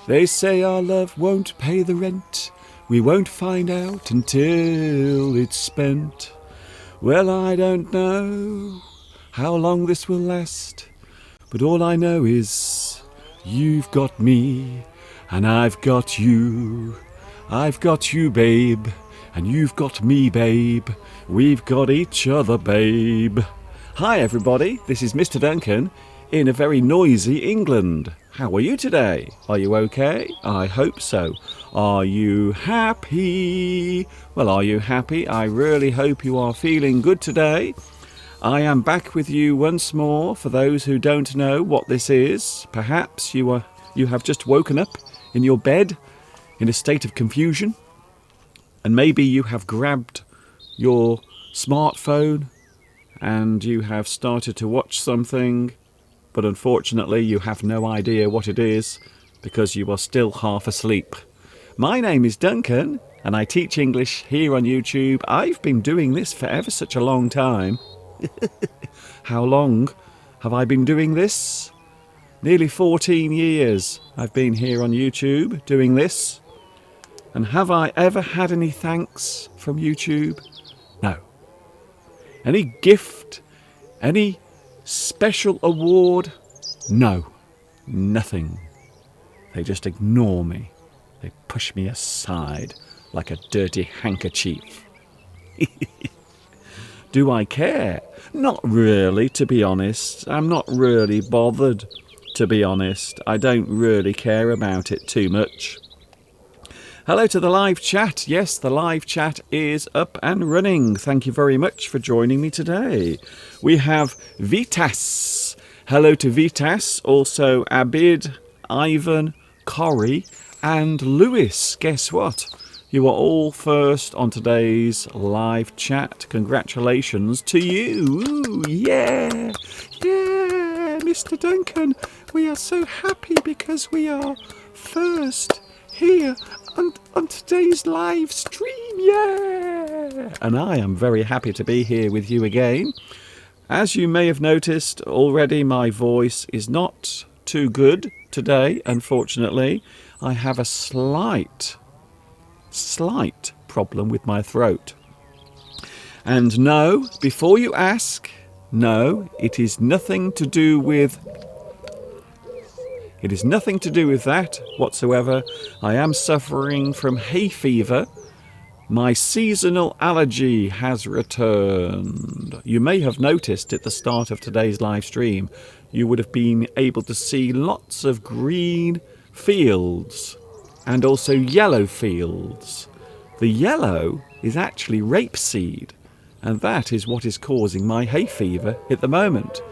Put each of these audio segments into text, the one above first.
They say our love won't pay the rent. We won't find out until it's spent. Well, I don't know how long this will last, but all I know is you've got me and I've got you. I've got you, babe, And you've got me, babe. We've got each other, babe. Hi, everybody. This is Mr. Duncan in a very noisy England. How are you today? Are you okay? I hope so. Are you happy? Well, are you happy? I really hope you are feeling good today. I am back with you once more. For those who don't know what this is, perhaps you have just woken up in your bed in a state of confusion, and maybe you have grabbed your smartphone and you have started to watch something, but unfortunately you have no idea what it is because you are still half asleep. My name is Duncan and I teach English here on YouTube. I've been doing this for ever such a long time. How long have I been doing this? Nearly 14 years I've been here on YouTube doing this. And have I ever had any thanks from YouTube? No. Any gift? Any special award? No. Nothing. They just ignore me. They push me aside like a dirty handkerchief. Do I care? Not really, to be honest. I'm not really bothered, to be honest. I don't really care about it too much. Hello to the live chat. Yes, the live chat is up and running. Thank you very much for joining me today. We have Vitas. Hello to Vitas. Also Abid, Ivan, Corey and Lewis. Guess what? You are all first on today's live chat. Congratulations to you. Ooh, yeah. Yeah, Mr. Duncan. We are so happy because we are first here on today's live stream, yeah! And I am very happy to be here with you again. As you may have noticed already, my voice is not too good today, unfortunately. I have a slight problem with my throat. And no, before you ask, no, it is nothing to do with that whatsoever. I am suffering from hay fever. My seasonal allergy has returned. You may have noticed at the start of today's live stream, you would have been able to see lots of green fields and also yellow fields. The yellow is actually rapeseed, and that is what is causing my hay fever at the moment.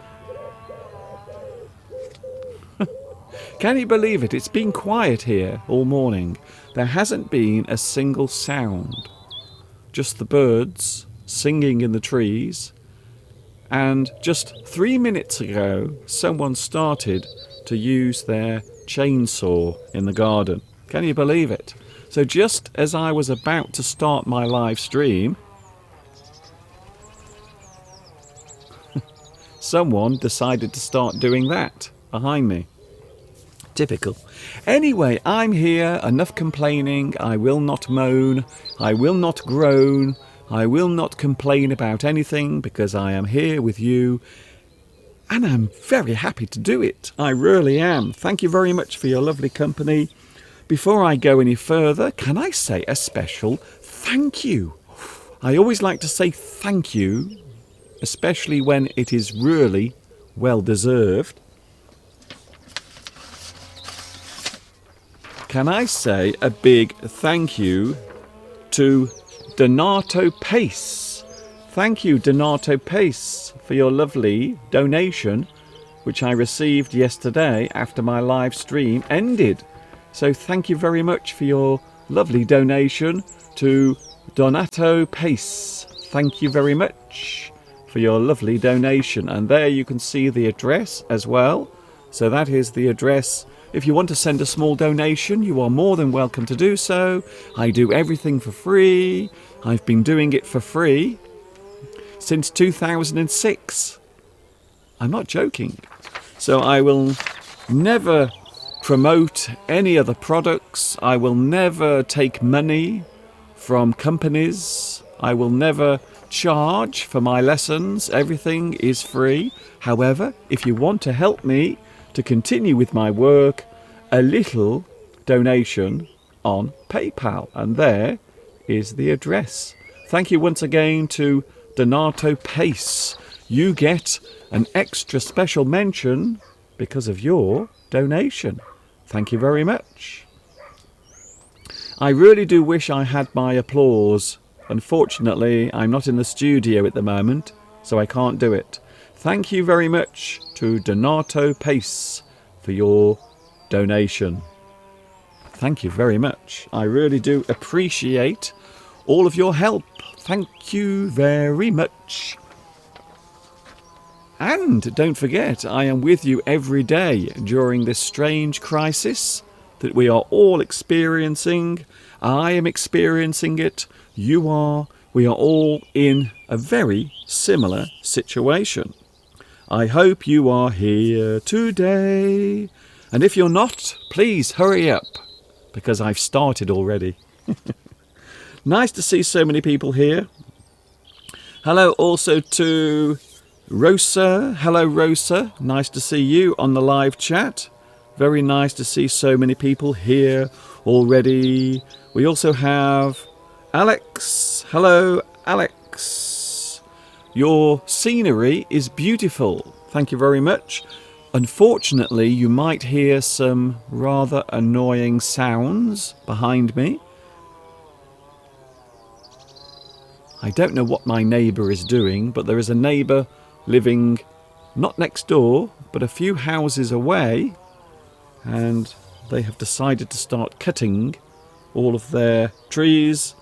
Can you believe it? It's been quiet here all morning. There hasn't been a single sound. Just the birds singing in the trees. And just 3 minutes ago, someone started to use their chainsaw in the garden. Can you believe it? So just as I was about to start my live stream, someone decided to start doing that behind me. Typical. Anyway, I'm here. Enough complaining. I will not moan. I will not groan. I will not complain about anything because I am here with you. And I'm very happy to do it. I really am. Thank you very much for your lovely company. Before I go any further, can I say a special thank you? I always like to say thank you, especially when it is really well deserved. Can I say a big thank you to Donato Pace? Thank you, Donato Pace, for your lovely donation, which I received yesterday after my live stream ended. So thank you very much for your lovely donation to Donato Pace. Thank you very much for your lovely donation. And there you can see the address as well. So that is the address. If you want to send a small donation, you are more than welcome to do so. I do everything for free. I've been doing it for free since 2006. I'm not joking. So I will never promote any other products. I will never take money from companies. I will never charge for my lessons. Everything is free. However, if you want to help me to continue with my work, a little donation on PayPal, and there is the address. Thank you once again to Donato Pace. You get an extra special mention because of your donation. Thank you very much. I really do wish I had my applause. Unfortunately, I'm not in the studio at the moment, so I can't do it. Thank you very much to Donato Pace for your donation. Thank you very much. I really do appreciate all of your help. Thank you very much. And don't forget, I am with you every day during this strange crisis that we are all experiencing. I am experiencing it. You are. We are all in a very similar situation. I hope you are here today. And if you're not, please hurry up, because I've started already. Nice to see so many people here. Hello also to Rosa. Hello, Rosa. Nice to see you on the live chat. Very nice to see so many people here already. We also have Alex. Hello, Alex. Your scenery is beautiful. Thank you very much. Unfortunately, you might hear some rather annoying sounds behind me. I don't know what my neighbour is doing, but there is a neighbour living not next door, but a few houses away, and they have decided to start cutting all of their trees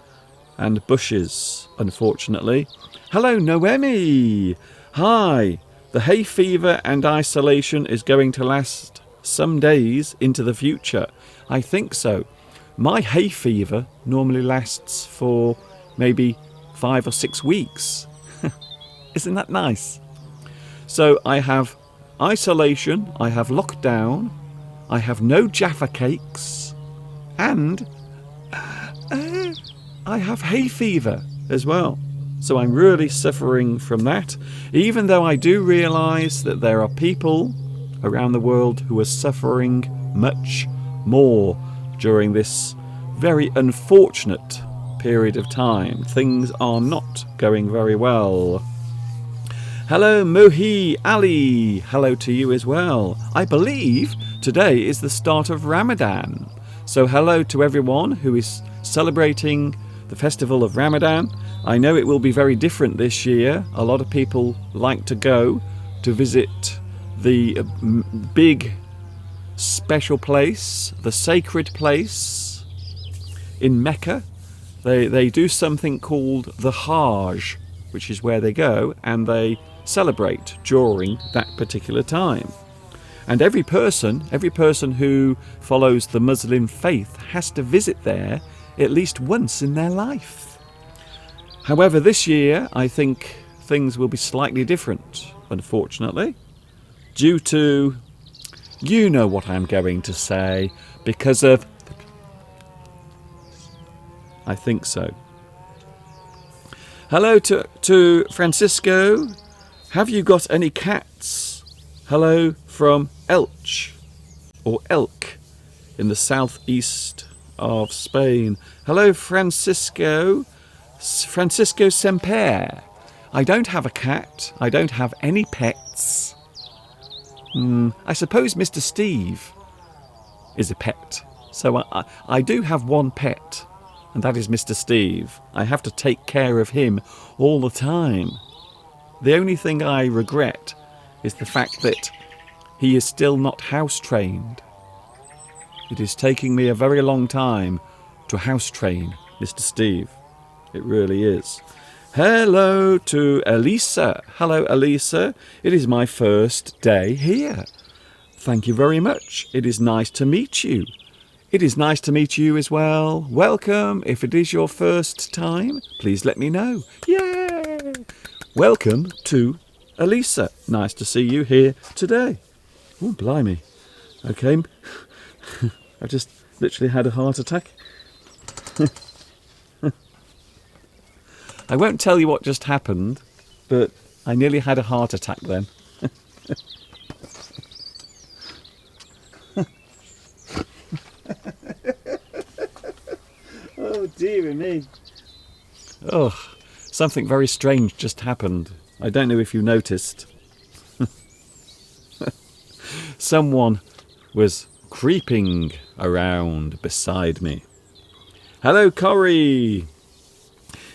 and bushes, unfortunately. Hello, Noemi! Hi! The hay fever and isolation is going to last some days into the future. I think so. My hay fever normally lasts for maybe 5 or 6 weeks. Isn't that nice? So I have isolation, I have lockdown, I have no Jaffa cakes, and I have hay fever as well. So I'm really suffering from that, even though I do realise that there are people around the world who are suffering much more during this very unfortunate period of time. Things are not going very well. Hello, Mohi Ali. Hello to you as well. I believe today is the start of Ramadan. So hello to everyone who is celebrating the festival of Ramadan. I know it will be very different this year. A lot of people like to go to visit the big special place, the sacred place in Mecca. They do something called the Hajj, which is where they go and they celebrate during that particular time. And every person who follows the Muslim faith has to visit there at least once in their life. However, this year I think things will be slightly different, unfortunately, due to, you know what I'm going to say, because of, I think so. Hello to Francisco. Have you got any cats? Hello from Elche, or Elk, in the southeast of Spain. Hello, Francisco. Francisco Semper. I don't have a cat. I don't have any pets. I suppose Mr. Steve is a pet. So I do have one pet, and that is Mr. Steve. I have to take care of him all the time. The only thing I regret is the fact that he is still not house trained. It is taking me a very long time to house train Mr. Steve. It really is. Hello to Elisa. Hello, Elisa. It is my first day here. Thank you very much. It is nice to meet you. It is nice to meet you as well. Welcome. If it is your first time, please let me know. Yay! Welcome to Elisa. Nice to see you here today. Oh, blimey. Okay. I just literally had a heart attack. I won't tell you what just happened, but I nearly had a heart attack then. Oh, dear me. Ugh, something very strange just happened. I don't know if you noticed. Someone was creeping around beside me. Hello, Corey.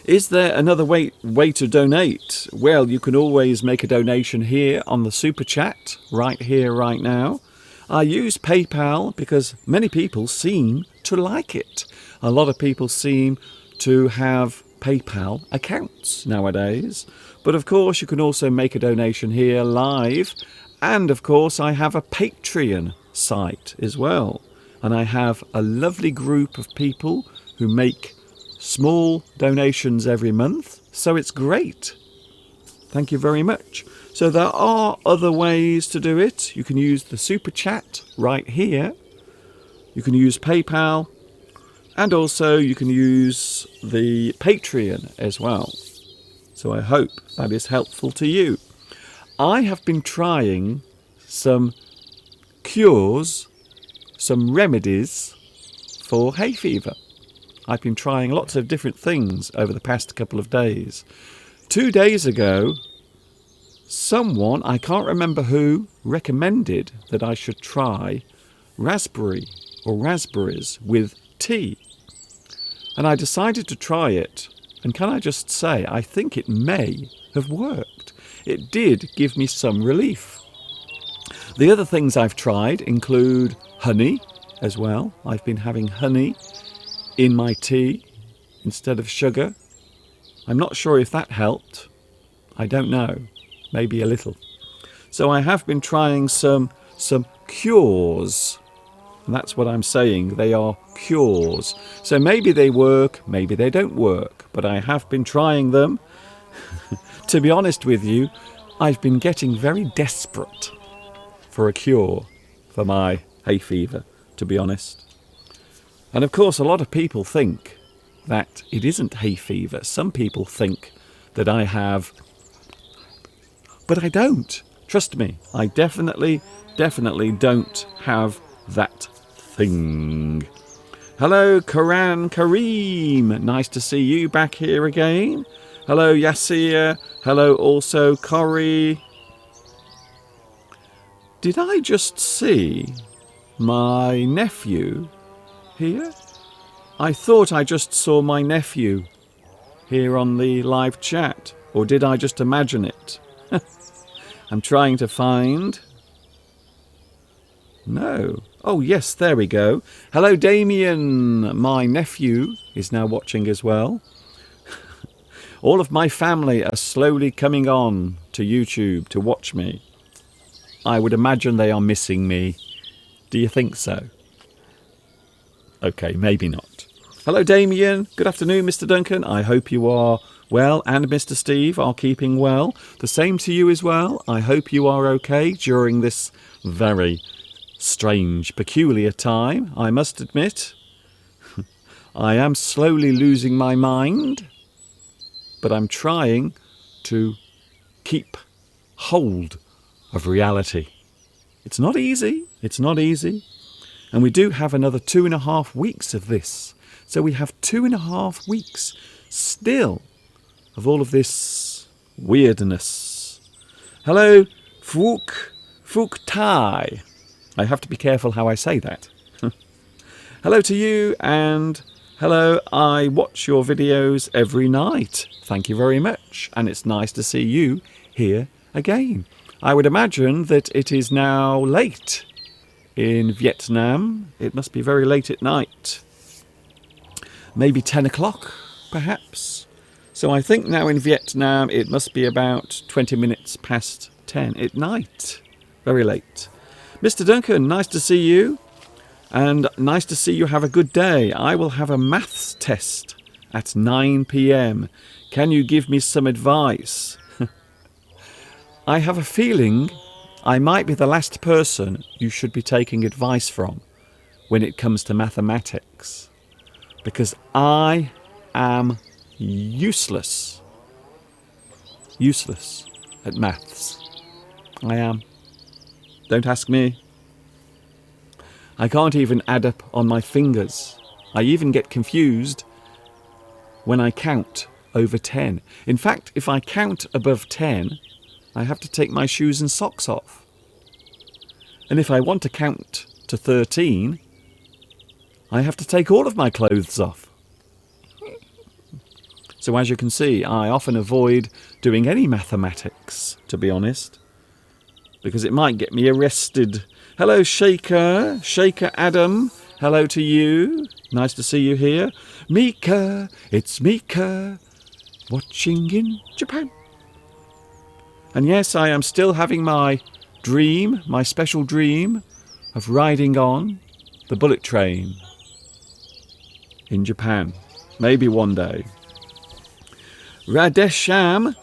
Is there another way to donate? Well, you can always make a donation here on the Super Chat, right here, right now. I use PayPal because many people seem to like it. A lot of people seem to have PayPal accounts nowadays. But of course, you can also make a donation here live. And of course, I have a Patreon site as well. And I have a lovely group of people who make small donations every month. So it's great. Thank you very much. So there are other ways to do it. You can use the Super Chat right here. You can use PayPal. And also you can use the Patreon as well. So I hope that is helpful to you. I have been trying some cures, some remedies for hay fever. I've been trying lots of different things over the past couple of days. 2 days ago, someone, I can't remember who, recommended that I should try raspberry or raspberries with tea. And I decided to try it. And can I just say, I think it may have worked. It did give me some relief. The other things I've tried include honey as well. I've been having honey in my tea instead of sugar. I'm not sure if that helped. I don't know. Maybe a little. So I have been trying some cures. And that's what I'm saying. They are cures. So maybe they work, maybe they don't work. But I have been trying them. To be honest with you, I've been getting very desperate for a cure for my hay fever, to be honest. And of course, a lot of people think that it isn't hay fever. Some people think that I have, but I don't. Trust me, I definitely don't have that thing. Hello, Kareem. Nice to see you back here again. Hello, Yasir. Hello, also, Corey. Did I just see my nephew here? I thought I just saw my nephew here on the live chat. Or did I just imagine it? I'm trying to find... No. Oh, yes, there we go. Hello, Damien. My nephew is now watching as well. All of my family are slowly coming on to YouTube to watch me. I would imagine they are missing me. Do you think so? Okay, maybe not. Hello, Damien. Good afternoon, Mr. Duncan. I hope you are well, and Mr. Steve are keeping well. The same to you as well. I hope you are okay during this very strange, peculiar time, I must admit. I am slowly losing my mind, but I'm trying to keep hold of reality. It's not easy. It's not easy. And we do have another 2.5 weeks of this. So we have 2.5 weeks still of all of this weirdness. Hello, Fook Tai. I have to be careful how I say that. Hello to you, and hello, I watch your videos every night. Thank you very much, and it's nice to see you here again. I would imagine that it is now late in Vietnam. It must be very late at night. Maybe 10 o'clock, perhaps. So I think now in Vietnam it must be about 20 minutes past 10 at night. Very late. Mr. Duncan, nice to see you. And nice to see you have a good day. I will have a maths test at 9 p.m. Can you give me some advice? I have a feeling I might be the last person you should be taking advice from when it comes to mathematics. Because I am useless. Useless at maths. I am. Don't ask me. I can't even add up on my fingers. I even get confused when I count over 10. In fact, if I count above 10, I have to take my shoes and socks off. And if I want to count to 13, I have to take all of my clothes off. So as you can see, I often avoid doing any mathematics, to be honest, because it might get me arrested. Hello, Shaker Adam. Hello to you. Nice to see you here. Mika, it's Mika, watching in Japan. And yes, I am still having my dream, my special dream of riding on the bullet train in Japan. Maybe one day. Radesham,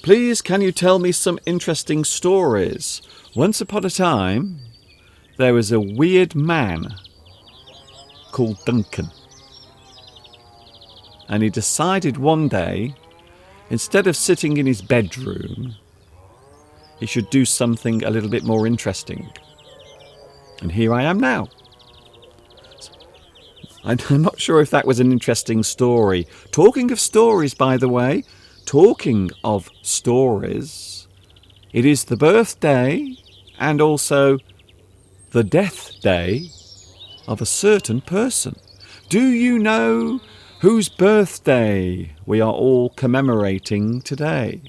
please can you tell me some interesting stories? Once upon a time, there was a weird man called Duncan. And he decided one day, instead of sitting in his bedroom, he should do something a little bit more interesting. And here I am now. I'm not sure if that was an interesting story. Talking of stories, by the way, talking of stories, it is the birthday and also the death day of a certain person. Do you know whose birthday we are all commemorating today?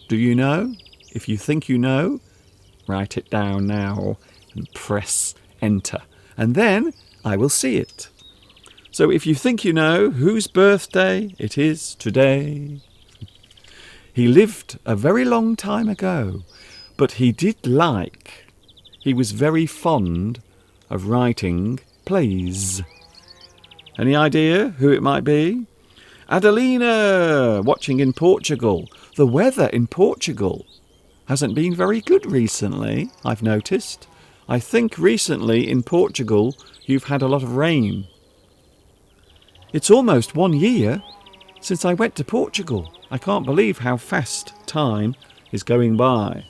Do you know? If you think you know, write it down now and press enter. And then I will see it. So if you think you know whose birthday it is today. He lived a very long time ago, but he was very fond of writing plays. Any idea who it might be? Adelina, watching in Portugal. The weather in Portugal hasn't been very good recently, I've noticed. I think recently in Portugal you've had a lot of rain. It's almost 1 year since I went to Portugal. I can't believe how fast time is going by.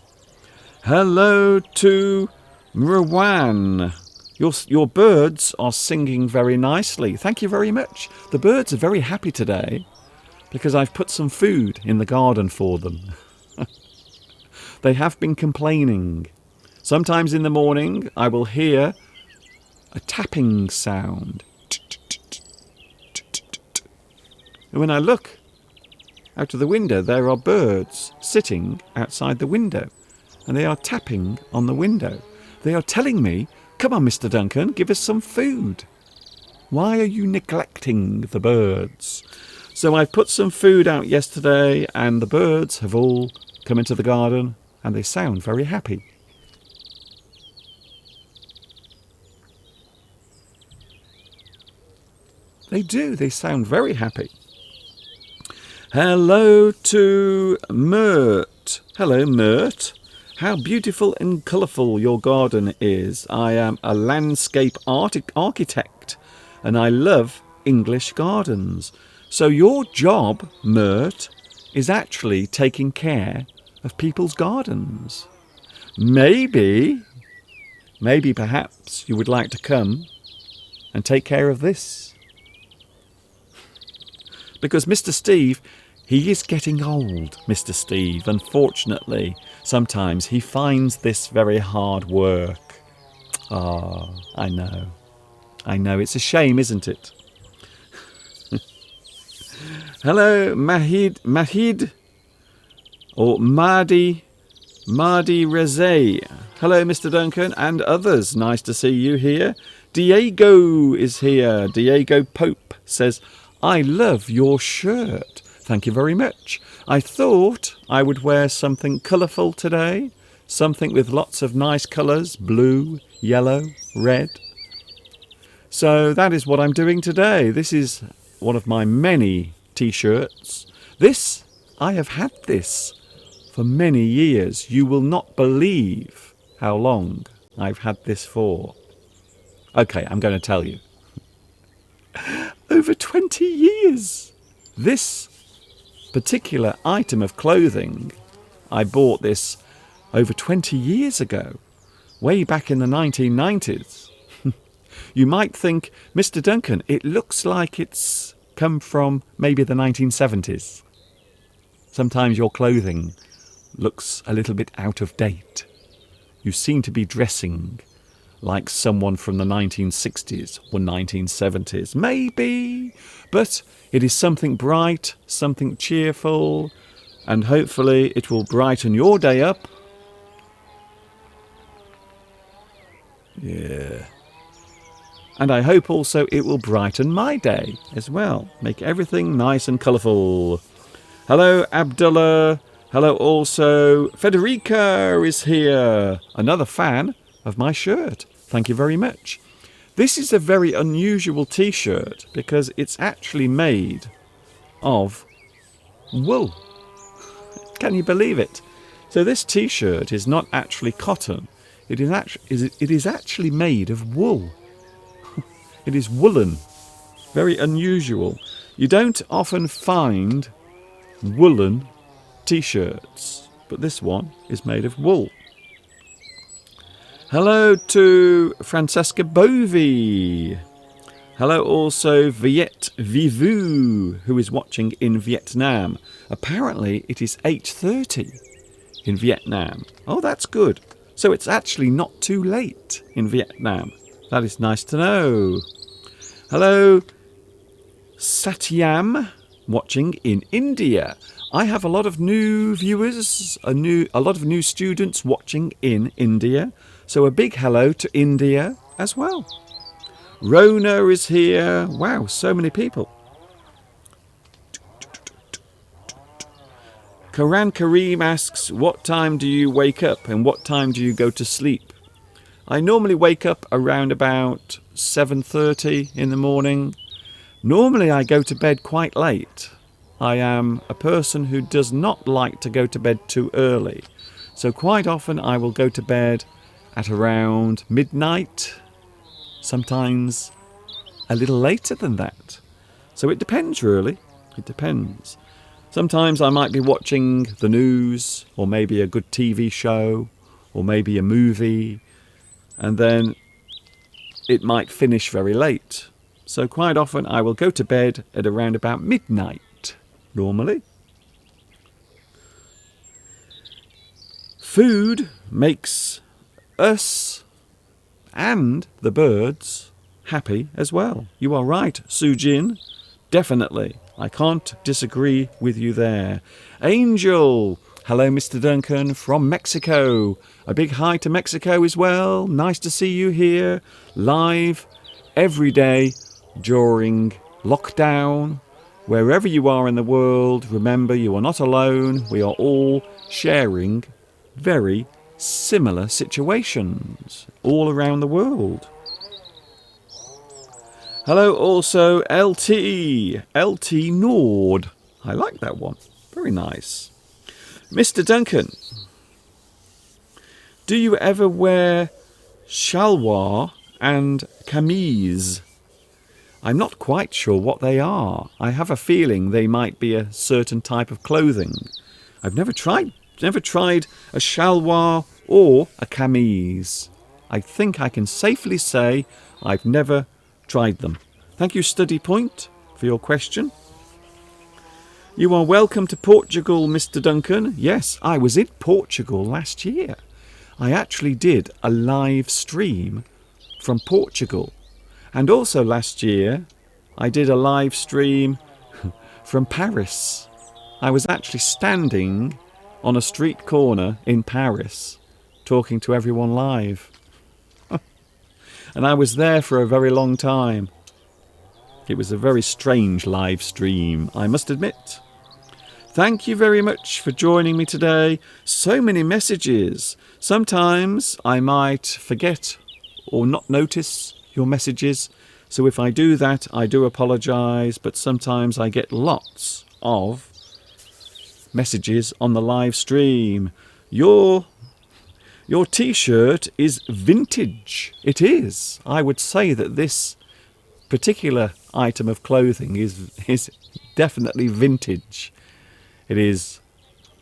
Hello to Mrwan. Your birds are singing very nicely. Thank you very much. The birds are very happy today because I've put some food in the garden for them. They have been complaining. Sometimes in the morning I will hear a tapping sound. And when I look out of the window, there are birds sitting outside the window. And they are tapping on the window. They are telling me, come on, Mr. Duncan, give us some food. Why are you neglecting the birds? So I put some food out yesterday and the birds have all come into the garden and they sound very happy. They do, they sound very happy. Hello to Mert. Hello, Mert. How beautiful and colourful your garden is. I am a landscape architect and I love English gardens. So your job, Mert, is actually taking care of people's gardens. Maybe perhaps you would like to come and take care of this. Because Mr. Steve, he is getting old, Mr. Steve. Unfortunately, sometimes he finds this very hard work. Ah, I know. I know. It's a shame, isn't it? Hello, Mahid, or Mahdi Rezay. Hello, Mr. Duncan and others. Nice to see you here. Diego is here. Diego Pope says, I love your shirt. Thank you very much. I thought I would wear something colourful today. Something with lots of nice colours. Blue, yellow, red. So that is what I'm doing today. This is one of my many t-shirts. I have had this for many years. You will not believe how long I've had this for. Okay, I'm going to tell you. Over 20 years. This particular item of clothing, I bought this over 20 years ago, way back in the 1990s. You might think, Mr. Duncan, it looks like it's come from maybe the 1970s. Sometimes your clothing looks a little bit out of date. You seem to be dressing like someone from the 1960s or 1970s. Maybe, but it is something bright, something cheerful, and hopefully it will brighten your day up. Yeah. And I hope also it will brighten my day as well. Make everything nice and colourful. Hello, Abdullah. Hello also. Federica is here. Another fan of my shirt. Thank you very much. This is a very unusual t-shirt because it's actually made of wool. Can you believe it? So this t-shirt is not actually cotton. It is actually made of wool. It is woolen. Very unusual. You don't often find woolen t-shirts, but this one is made of wool. Hello to Francesca Bovey. Hello also Viet Vivu, who is watching in Vietnam. Apparently it is 8:30 in Vietnam. Oh, that's good. So it's actually not too late in Vietnam. That is nice to know. Hello Satyam, watching in India. I have a lot of new viewers, a lot of new students watching in India. So a big hello to India as well. Rona is here. Wow, so many people. Karan Kareem asks, what time do you wake up and what time do you go to sleep? I normally wake up around about 7:30 in the morning. Normally I go to bed quite late. I am a person who does not like to go to bed too early. So quite often I will go to bed at around midnight, sometimes a little later than that. So it depends really, it depends. Sometimes I might be watching the news or maybe a good TV show or maybe a movie, and then it might finish very late. So quite often I will go to bed at around about midnight, normally. Food makes us and the birds happy as well. You are right, Sujin. Definitely. I can't disagree with you there. Angel. Hello, Mr. Duncan from Mexico. A big hi to Mexico as well. Nice to see you here live every day during lockdown. Wherever you are in the world, remember you are not alone. We are all sharing very similar situations all around the world. Hello also LT Nord. I like that one. Very nice. Mr. Duncan, do you ever wear shalwar and kameez? I'm not quite sure what they are. I have a feeling they might be a certain type of clothing. I've never tried a shalwar or a kameez. I think I can safely say I've never tried them. Thank you, Study Point, for your question. You are welcome to Portugal, Mr. Duncan. Yes, I was in Portugal last year. I actually did a live stream from Portugal. And also last year, I did a live stream from Paris. I was actually standing on a street corner in Paris, talking to everyone live. And I was there for a very long time. It was a very strange live stream, I must admit. Thank you very much for joining me today. So many messages. Sometimes I might forget or not notice your messages. So if I do that, I do apologise. But sometimes I get lots of messages on the live stream. Your t-shirt is vintage. It is. I would say that this particular item of clothing is definitely vintage. It is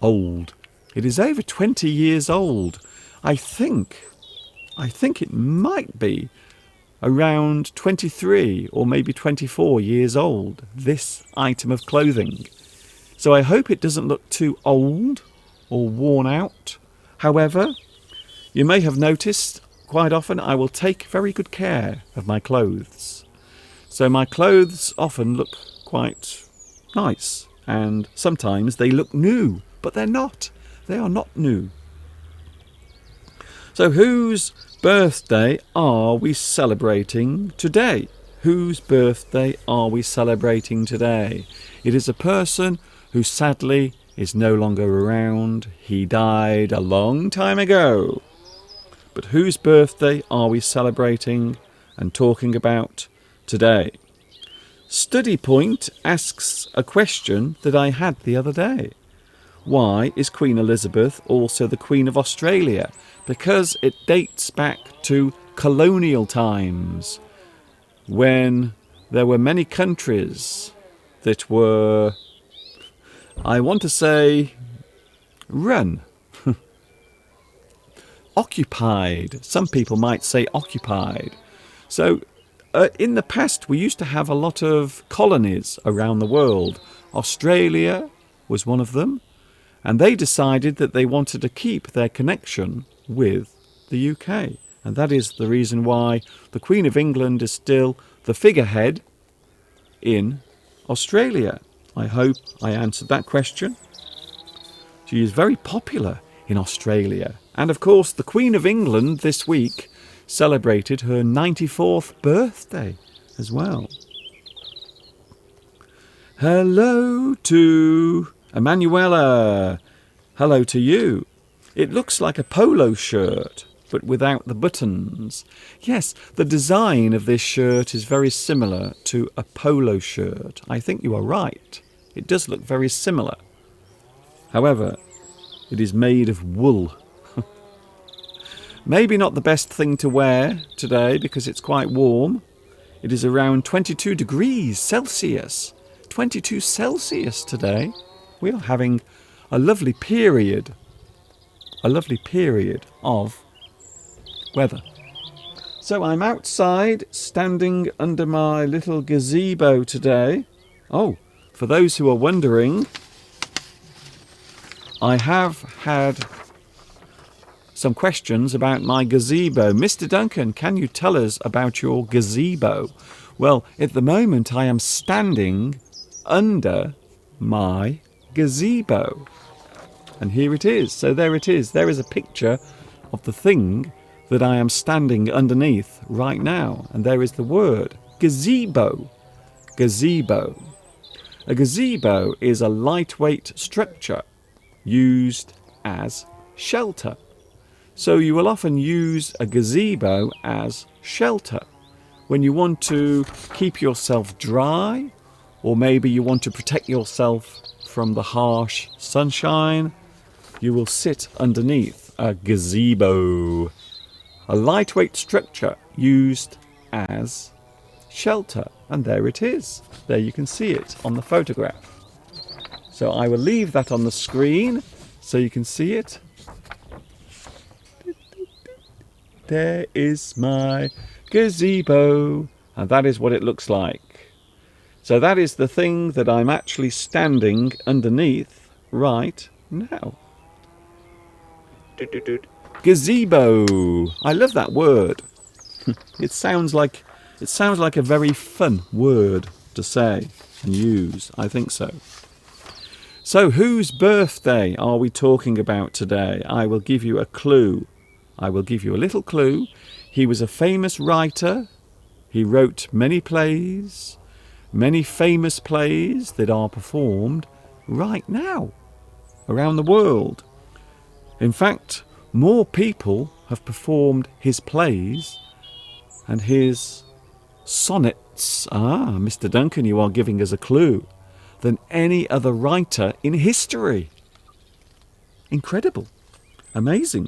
old. It is over 20 years old. I think it might be around 23 or maybe 24 years old, this item of clothing. So I hope it doesn't look too old or worn out. However, you may have noticed quite often I will take very good care of my clothes. So my clothes often look quite nice, and sometimes they look new, but they're not. They are not new. So whose birthday are we celebrating today? Whose birthday are we celebrating today? It is a person who sadly is no longer around. He died a long time ago. But whose birthday are we celebrating and talking about today? Study Point asks a question that I had the other day. Why is Queen Elizabeth also the Queen of Australia? Because it dates back to colonial times, when there were many countries that were, I want to say, run. Occupied. Some people might say occupied. So in the past we used to have a lot of colonies around the world. Australia was one of them, and they decided that they wanted to keep their connection with the UK. And that is the reason why the Queen of England is still the figurehead in Australia. I hope I answered that question. She is very popular in Australia. And of course, the Queen of England this week celebrated her 94th birthday as well. Hello to Emanuela. Hello to you. It looks like a polo shirt, but without the buttons. Yes, the design of this shirt is very similar to a polo shirt. I think you are right. It does look very similar. However, it is made of wool. Maybe not the best thing to wear today because it's quite warm. It is around 22 degrees Celsius. 22 Celsius today. We are having a lovely period of weather. So I'm outside standing under my little gazebo today. Oh, for those who are wondering, I have had some questions about my gazebo. Mr. Duncan, can you tell us about your gazebo? Well, at the moment I am standing under my gazebo. And here it is. So there it is. There is a picture of the thing that I am standing underneath right now. And there is the word gazebo. Gazebo. A gazebo is a lightweight structure used as shelter. So you will often use a gazebo as shelter when you want to keep yourself dry, or maybe you want to protect yourself from the harsh sunshine. You will sit underneath a gazebo, a lightweight structure used as shelter. And there it is. There you can see it on the photograph. So I will leave that on the screen so you can see it. There is my gazebo, and that is what it looks like. So that is the thing that I'm actually standing underneath right now. Gazebo. I love that word. It sounds like a very fun word to say and use. I think so. So whose birthday are we talking about today? I will give you a clue. I will give you a little clue. He was a famous writer. He wrote many plays, many famous plays that are performed right now around the world. In fact, more people have performed his plays and his sonnets. Mr. Duncan, you are giving us a clue. Than any other writer in history. Incredible. Amazing.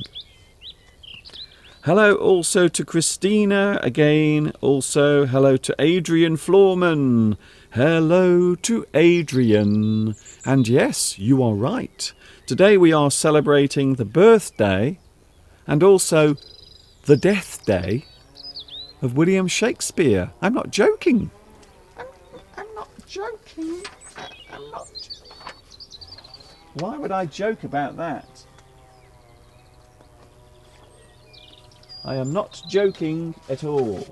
Hello also to Christina again. Also hello to Adrian Florman. Hello to Adrian. And yes, you are right. Today we are celebrating the birthday and also the death day of William Shakespeare. I'm not joking. I'm not joking. Why would I joke about that? I am not joking at all.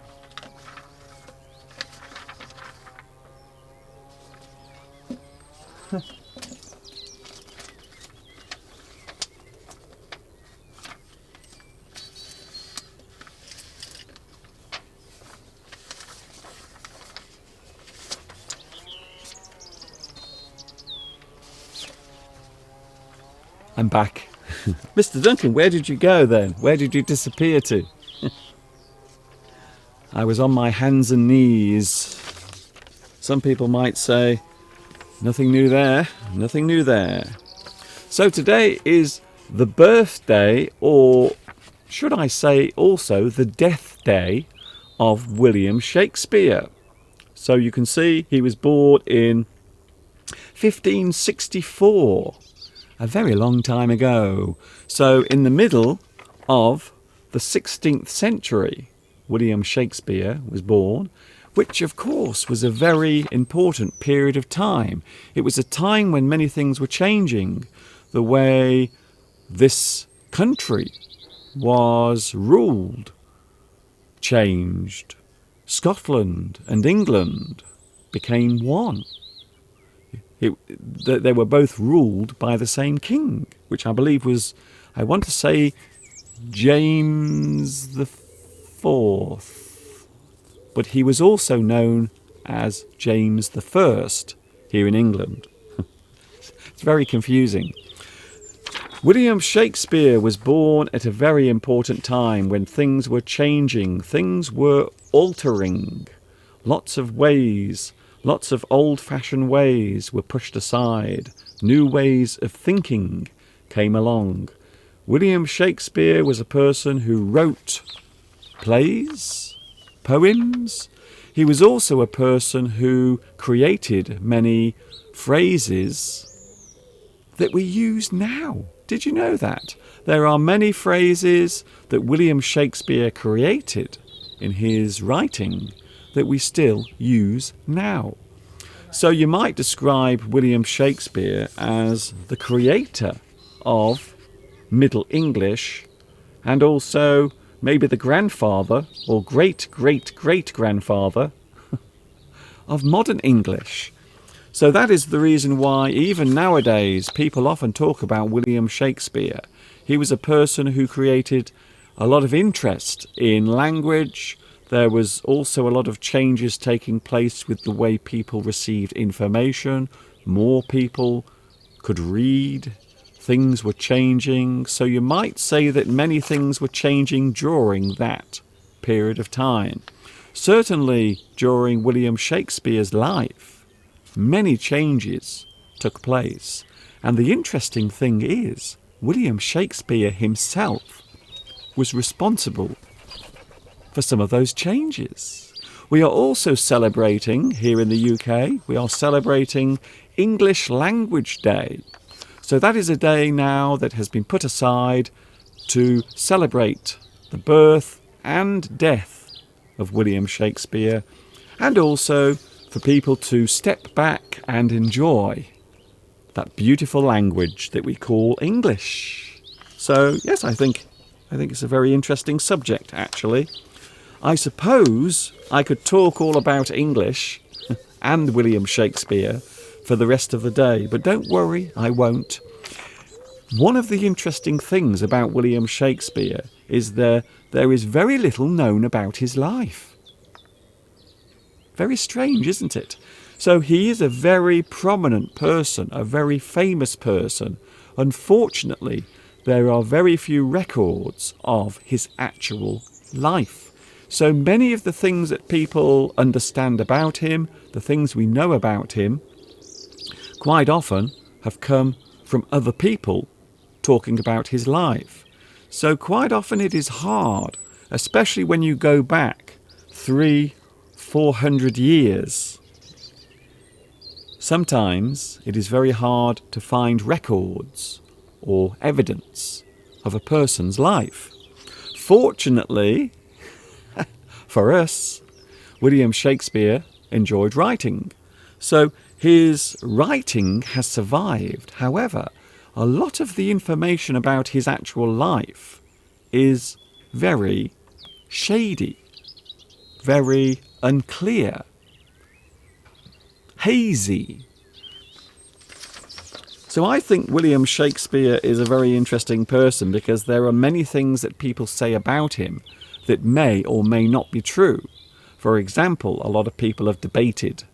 I'm back. Mr. Duncan, where did you go then? Where did you disappear to? I was on my hands and knees. Some people might say, nothing new there, nothing new there. So today is the birthday, or should I say also the death day, of William Shakespeare. So you can see he was born in 1564. A very long time ago. So in the middle of the 16th century, William Shakespeare was born, which of course was a very important period of time. It was a time when many things were changing. The way this country was ruled changed. Scotland and England became one. They were both ruled by the same king, which I believe was, I want to say, James the Fourth. But he was also known as James the First here in England. It's very confusing. William Shakespeare was born at a very important time when things were changing, things were altering. Lots of ways, lots of old-fashioned ways were pushed aside. New ways of thinking came along. William Shakespeare was a person who wrote plays, poems. He was also a person who created many phrases that we use now. Did you know that? There are many phrases that William Shakespeare created in his writing that we still use now. So you might describe William Shakespeare as the creator of Middle English, and also maybe the grandfather or great-great-great-grandfather of modern English. So that is the reason why even nowadays people often talk about William Shakespeare. He was a person who created a lot of interest in language. There was also a lot of changes taking place with the way people received information. More people could read. Things were changing. So you might say that many things were changing during that period of time. Certainly during William Shakespeare's life, many changes took place. And the interesting thing is, William Shakespeare himself was responsible for some of those changes. We are also celebrating, here in the UK, we are celebrating English Language Day. So that is a day now that has been put aside to celebrate the birth and death of William Shakespeare, and also for people to step back and enjoy that beautiful language that we call English. So yes, I think it's a very interesting subject, actually. I suppose I could talk all about English and William Shakespeare for the rest of the day, but don't worry, I won't. One of the interesting things about William Shakespeare is there is very little known about his life. Very strange, isn't it? So he is a very prominent person, a very famous person. Unfortunately, there are very few records of his actual life. So many of the things that people understand about him, the things we know about him, quite often have come from other people talking about his life. So quite often it is hard, especially when you go back 300-400 years. Sometimes it is very hard to find records or evidence of a person's life. Fortunately, for us, William Shakespeare enjoyed writing. So his writing has survived. However, a lot of the information about his actual life is very shady, very unclear, hazy. So I think William Shakespeare is a very interesting person because there are many things that people say about him that may or may not be true. For example, a lot of people have debated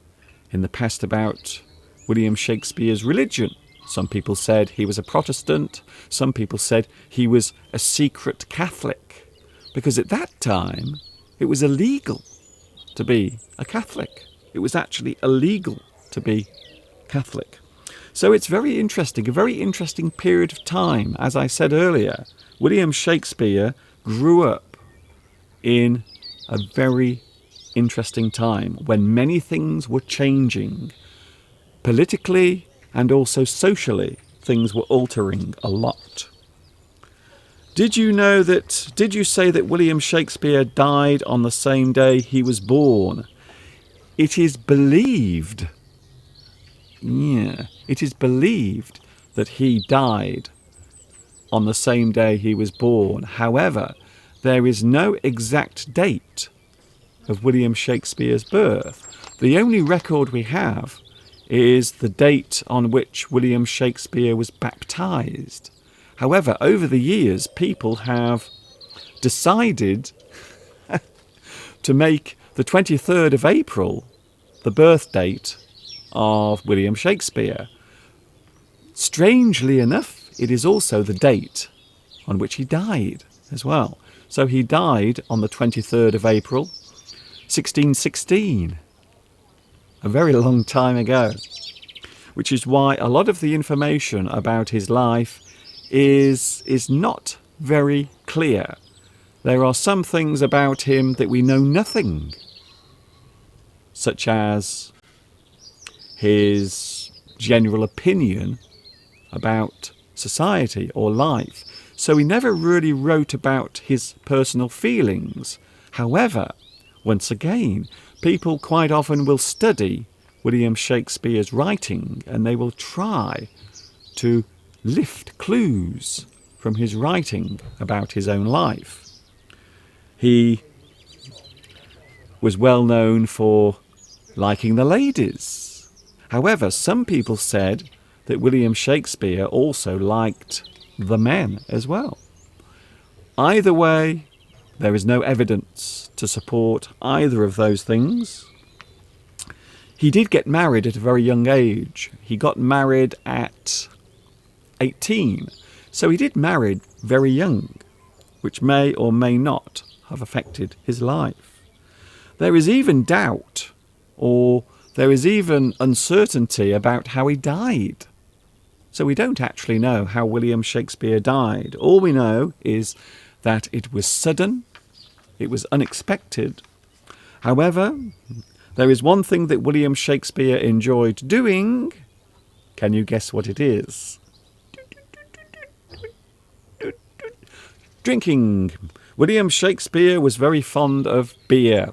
in the past about William Shakespeare's religion. Some people said he was a Protestant. Some people said he was a secret Catholic, because at that time it was illegal to be a Catholic. It was actually illegal to be Catholic. So it's very interesting, a very interesting period of time. As I said earlier, William Shakespeare grew up in a very interesting time when many things were changing. Politically and also socially, things were altering a lot. Did you say that William Shakespeare died on the same day he was born? It is believed, it is believed that he died on the same day he was born. However, there is no exact date of William Shakespeare's birth. The only record we have is the date on which William Shakespeare was baptized. However, over the years, people have decided to make the 23rd of April the birth date of William Shakespeare. Strangely enough, it is also the date on which he died as well. So he died on the 23rd of April, 1616, a very long time ago, which is why a lot of the information about his life is not very clear. There are some things about him that we know nothing, such as his general opinion about society or life. So he never really wrote about his personal feelings. However, once again, people quite often will study William Shakespeare's writing and they will try to lift clues from his writing about his own life. He was well known for liking the ladies. However, some people said that William Shakespeare also liked the men as well. Either way, there is no evidence to support either of those things. He did get married at a very young age. He got married at 18. So he did marry very young, which may or may not have affected his life. There is even doubt, or there is even uncertainty about how he died. So we don't actually know how William Shakespeare died. All we know is that it was sudden, it was unexpected. However, there is one thing that William Shakespeare enjoyed doing. Can you guess what it is? Drinking. William Shakespeare was very fond of beer,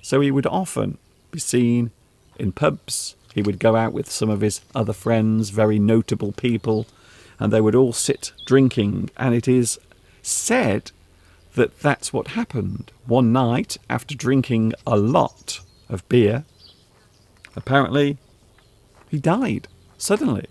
so he would often be seen in pubs. He would go out with some of his other friends, very notable people, and they would all sit drinking. And it is said that that's what happened. One night, after drinking a lot of beer, apparently he died suddenly.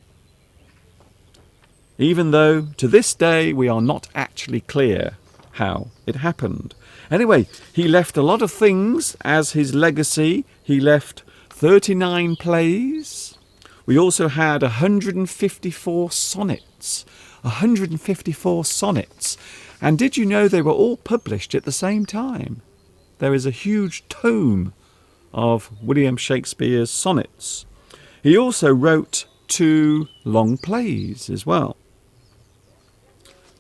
Even though to this day we are not actually clear how it happened. Anyway, he left a lot of things as his legacy. He left 39 plays. We also had 154 sonnets. 154 sonnets. And did you know they were all published at the same time? There is a huge tome of William Shakespeare's sonnets. He also wrote 2 long plays as well.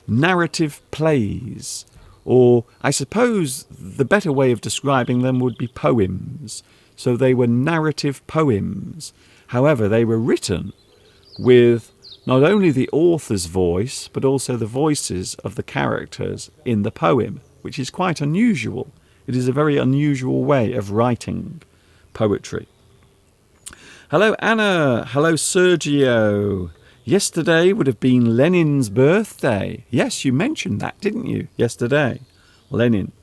Narrative plays, or I suppose the better way of describing them would be poems. So they were narrative poems. However, they were written with not only the author's voice, but also the voices of the characters in the poem, which is quite unusual. It is a very unusual way of writing poetry. Hello, Anna. Hello, Sergio. Yesterday would have been Lenin's birthday. Yes, you mentioned that, didn't you? Yesterday. Lenin.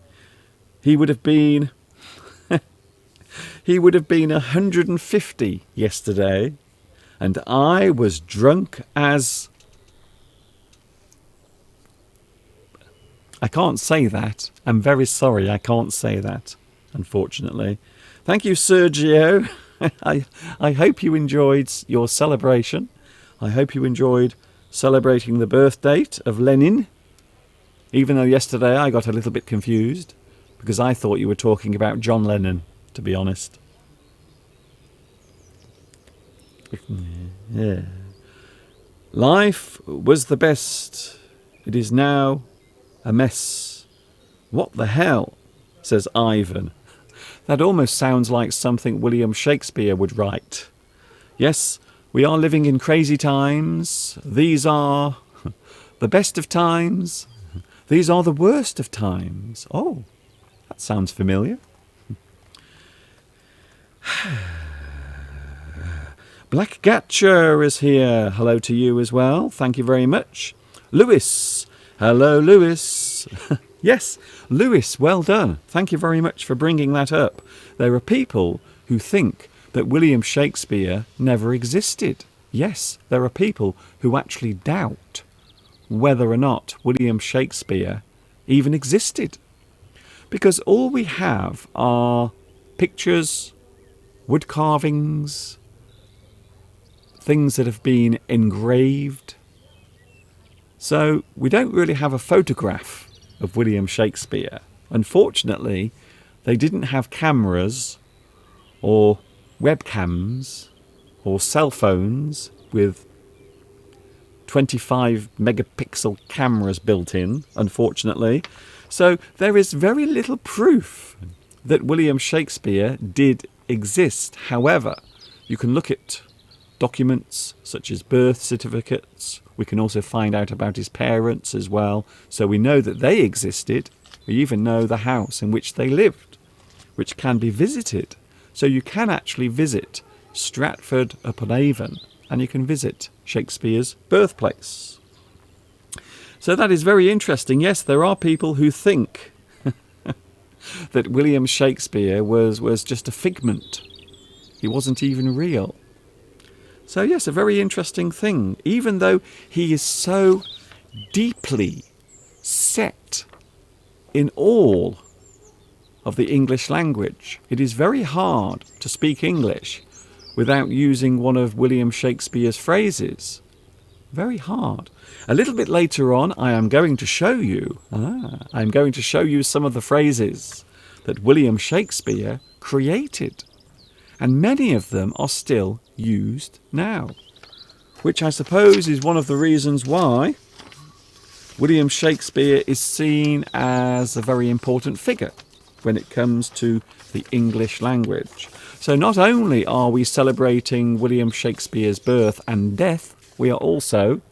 He would have been 150 yesterday, and I was drunk as... I can't say that. I'm very sorry, I can't say that, unfortunately. Thank you, Sergio. I hope you enjoyed your celebration. I hope you enjoyed celebrating the birth date of Lenin, even though yesterday I got a little bit confused, because I thought you were talking about John Lennon, to be honest. Yeah. Life was the best. It is now a mess. What the hell? Says Ivan. That almost sounds like something William Shakespeare would write. Yes, we are living in crazy times. These are the best of times. These are the worst of times. Oh, that sounds familiar. Black Gatcher is here. Hello to you as well. Thank you very much. Lewis. Hello, Lewis. Yes, Lewis, well done. Thank you very much for bringing that up. There are people who think that William Shakespeare never existed. Yes, there are people who actually doubt whether or not William Shakespeare even existed. Because all we have are pictures, wood carvings, things that have been engraved. So we don't really have a photograph of William Shakespeare. Unfortunately, they didn't have cameras or webcams or cell phones with 25 megapixel cameras built in, unfortunately. So there is very little proof that William Shakespeare did exist. However, you can look at documents such as birth certificates. We can also find out about his parents as well. So we know that they existed. We even know the house in which they lived, which can be visited. So you can actually visit Stratford-upon-Avon and you can visit Shakespeare's birthplace. So that is very interesting. Yes, there are people who think that William Shakespeare was just a figment. He wasn't even real. So yes, a very interesting thing. Even though he is so deeply set in all of the English language, it is very hard to speak English without using one of William Shakespeare's phrases. Very hard. A little bit later on, I am going to show you. I'm going to show you some of the phrases that William Shakespeare created. And many of them are still used now, which I suppose is one of the reasons why William Shakespeare is seen as a very important figure when it comes to the English language. So not only are we celebrating William Shakespeare's birth and death, we are also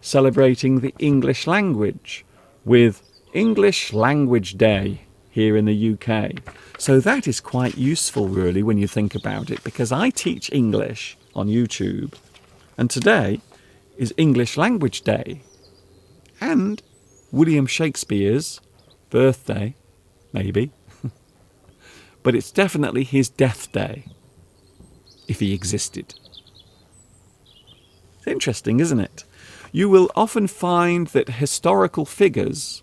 celebrating the English language with English Language Day here in the UK. So that is quite useful really when you think about it, because I teach English on YouTube and today is English Language Day and William Shakespeare's birthday, maybe. But it's definitely his death day, if he existed. It's interesting, isn't it? You will often find that historical figures,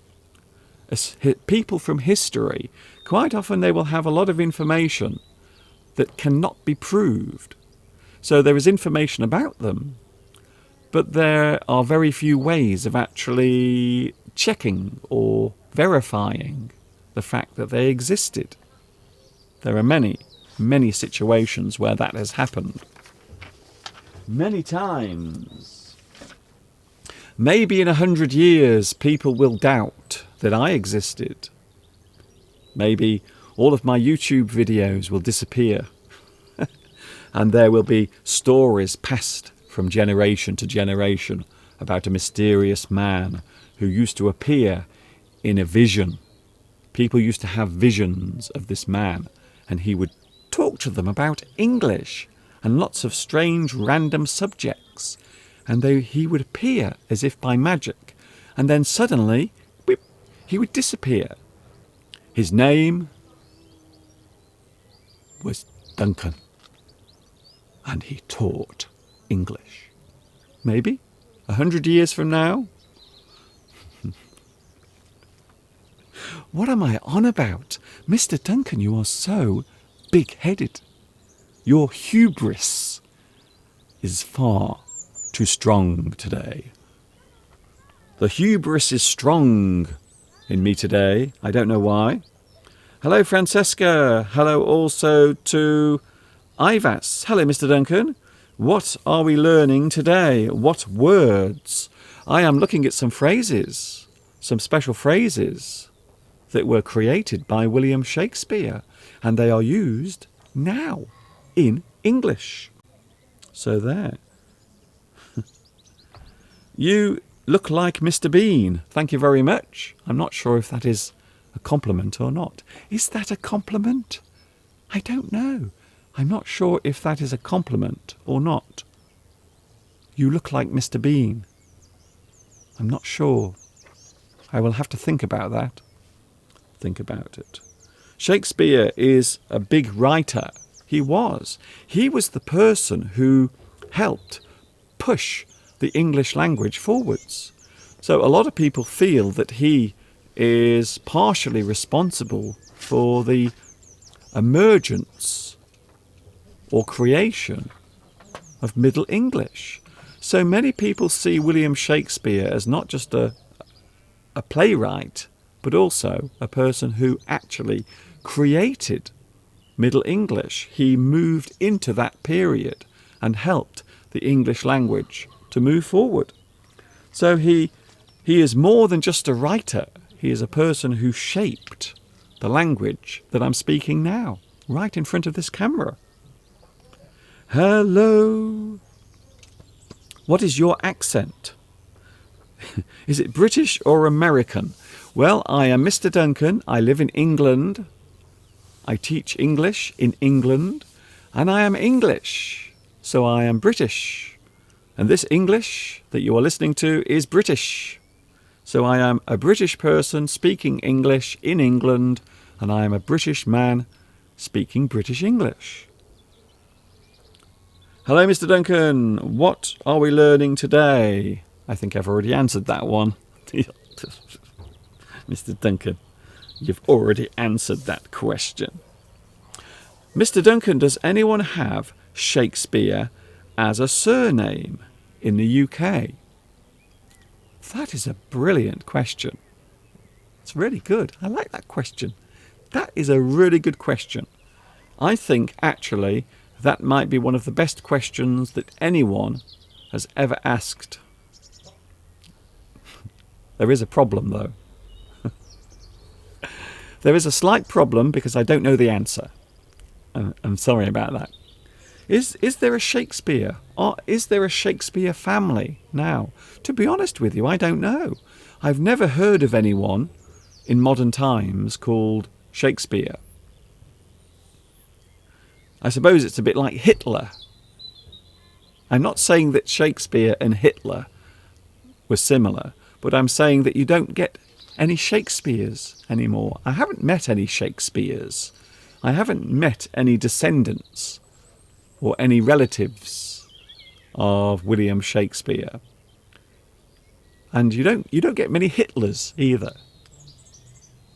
people from history, quite often they will have a lot of information that cannot be proved. So there is information about them, but there are very few ways of actually checking or verifying the fact that they existed. There are many, many situations where that has happened. Many times. Maybe in 100 years people will doubt that I existed. Maybe all of my YouTube videos will disappear. And there will be stories passed from generation to generation about a mysterious man who used to appear in a vision. People used to have visions of this man, and he would talk to them about English and lots of strange random subjects. and he would appear as if by magic, and then suddenly, whip, he would disappear. His name was Duncan, and he taught English. Maybe 100 years from now? What am I on about? Mr. Duncan, you are so big-headed. Your hubris is far too strong today. The hubris is strong in me today. I don't know why. Hello, Francesca. Hello also to Ivas. Hello, Mr. Duncan. What are we learning today? What words? I am looking at some phrases, some special phrases that were created by William Shakespeare, and they are used now in English. So there. You look like Mr. Bean. Thank you very much. I'm not sure if that is a compliment or not. Is that a compliment? I don't know. I'm not sure if that is a compliment or not. You look like Mr. Bean. I'm not sure. I will have to think about that. Think about it. Shakespeare is a big writer. He was. He was the person who helped push the English language forwards. So a lot of people feel that he is partially responsible for the emergence or creation of Middle English. So many people see William Shakespeare as not just a playwright, but also a person who actually created Middle English. He moved into that period and helped the English language to move forward. So he is more than just a writer. He is a person who shaped the language that I'm speaking now, right in front of this camera. Hello. What is your accent? Is it British or American? Well, I am Mr. Duncan. I live in England. I teach English in England. And I am English. So I am British. And this English that you are listening to is British. So I am a British person speaking English in England. And I am a British man speaking British English. Hello, Mr. Duncan. What are we learning today? I think I've already answered that one. Mr. Duncan, you've already answered that question. Mr. Duncan, does anyone have Shakespeare as a surname in the UK? That is a brilliant question. It's really good. I like that question. That is a really good question. I think, actually, that might be one of the best questions that anyone has ever asked. There is a problem, though. There is a slight problem because I don't know the answer. I'm sorry about that. Is there a Shakespeare? Or is there a Shakespeare family now? To be honest with you, I don't know. I've never heard of anyone in modern times called Shakespeare. I suppose it's a bit like Hitler. I'm not saying that Shakespeare and Hitler were similar, but I'm saying that you don't get any Shakespeares anymore. I haven't met any Shakespeares. I haven't met any descendants or any relatives of William Shakespeare. And you don't get many Hitlers either.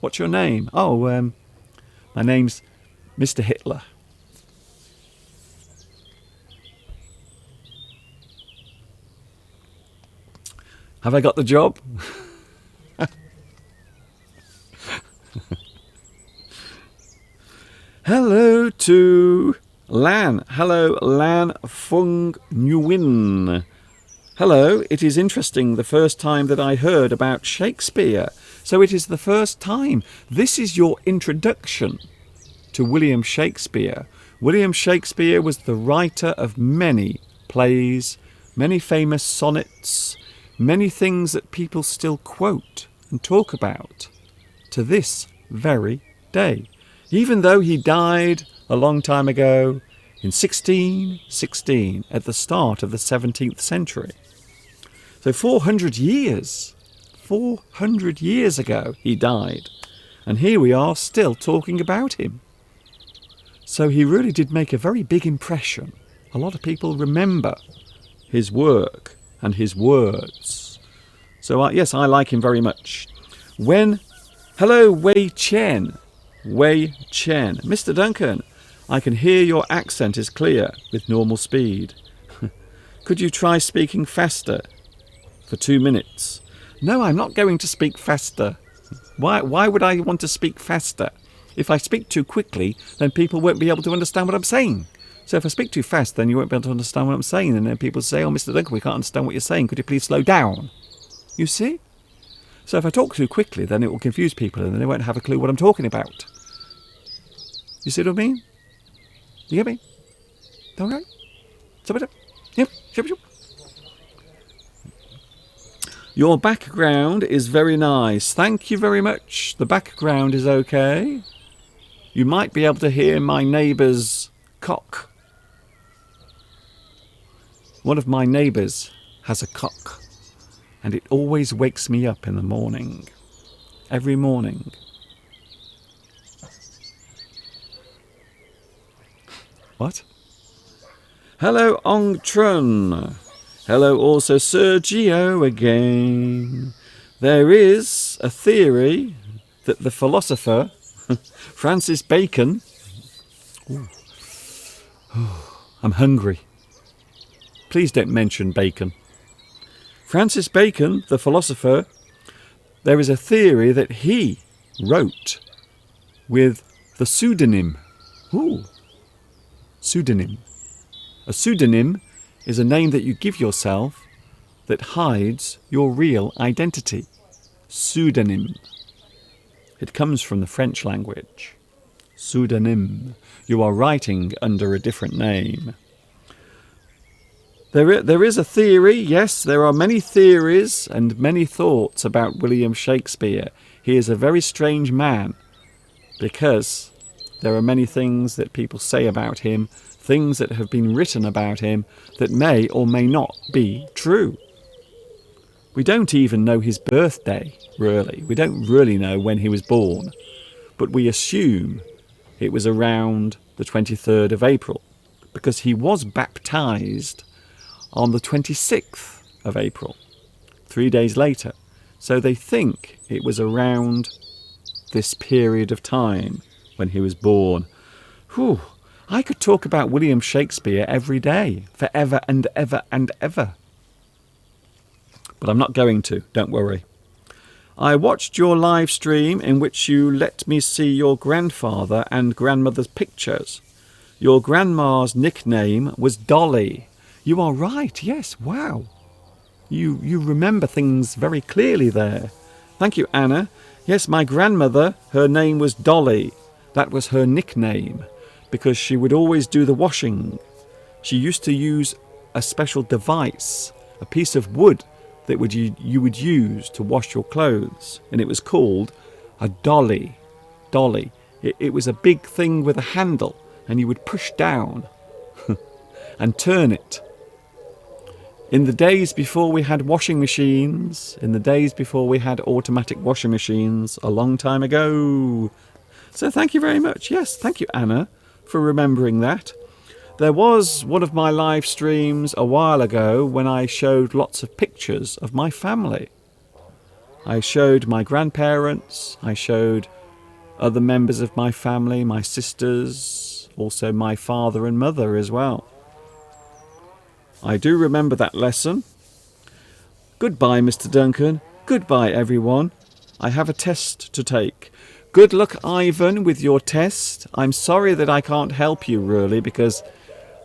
What's your name? Oh, my name's Mr. Hitler. Have I got the job? Hello to Lan. Hello, Lan Fung Nguyen. Hello, it is interesting the first time that I heard about Shakespeare. So it is the first time. This is your introduction to William Shakespeare. William Shakespeare was the writer of many plays, many famous sonnets, many things that people still quote and talk about to this very day. Even though he died a long time ago in 1616 at the start of the 17th century. So 400 years. 400 years ago he died. And here we are still talking about him. So he really did make a very big impression. A lot of people remember his work and his words. So yes, I like him very much. Hello, Wei Chen. Wei Chen. Mr. Duncan, I can hear your accent is clear with normal speed. Could you try speaking faster for 2 minutes? No, I'm not going to speak faster. Why would I want to speak faster? If I speak too quickly, then people won't be able to understand what I'm saying. So if I speak too fast, then you won't be able to understand what I'm saying. And then people say, oh, Mr. Duncan, we can't understand what you're saying. Could you please slow down? You see? So if I talk too quickly, then it will confuse people and then they won't have a clue what I'm talking about. You see what I mean? You get me? Okay? Yep. Your background is very nice. Thank you very much. The background is okay. You might be able to hear my neighbour's cock. One of my neighbours has a cock, and it always wakes me up in the morning. Every morning. What? Hello, Ong Trun. Hello also Sergio again. There is a theory that the philosopher Francis Bacon... I'm hungry. Please don't mention bacon. Francis Bacon, the philosopher, there is a theory that he wrote with the pseudonym. Pseudonym. A pseudonym is a name that you give yourself that hides your real identity. Pseudonym. It comes from the French language. Pseudonym. You are writing under a different name. There is a theory, yes, there are many theories and many thoughts about William Shakespeare. He is a very strange man because there are many things that people say about him, things that have been written about him that may or may not be true. We don't even know his birthday, really. We don't really know when he was born, but we assume it was around the 23rd of April because he was baptized on the 26th of April, 3 days later. So they think it was around this period of time when he was born. Whew. I could talk about William Shakespeare every day, forever and ever and ever. But I'm not going to, don't worry. I watched your live stream in which you let me see your grandfather and grandmother's pictures. Your grandma's nickname was Dolly. You are right, yes, wow. You remember things very clearly there. Thank you, Anna. Yes, my grandmother, her name was Dolly. That was her nickname because she would always do the washing. She used to use a special device, a piece of wood that you would use to wash your clothes, and it was called a dolly. Dolly. It was a big thing with a handle, and you would push down and turn it. In the days before we had washing machines, in the days before we had automatic washing machines, a long time ago. So thank you very much. Yes, thank you, Anna, for remembering that. There was one of my live streams a while ago when I showed lots of pictures of my family. I showed my grandparents, I showed other members of my family, my sisters, also my father and mother as well. I do remember that lesson. Goodbye, Mr. Duncan. Goodbye, everyone. I have a test to take. Good luck, Ivan, with your test. I'm sorry that I can't help you, really, because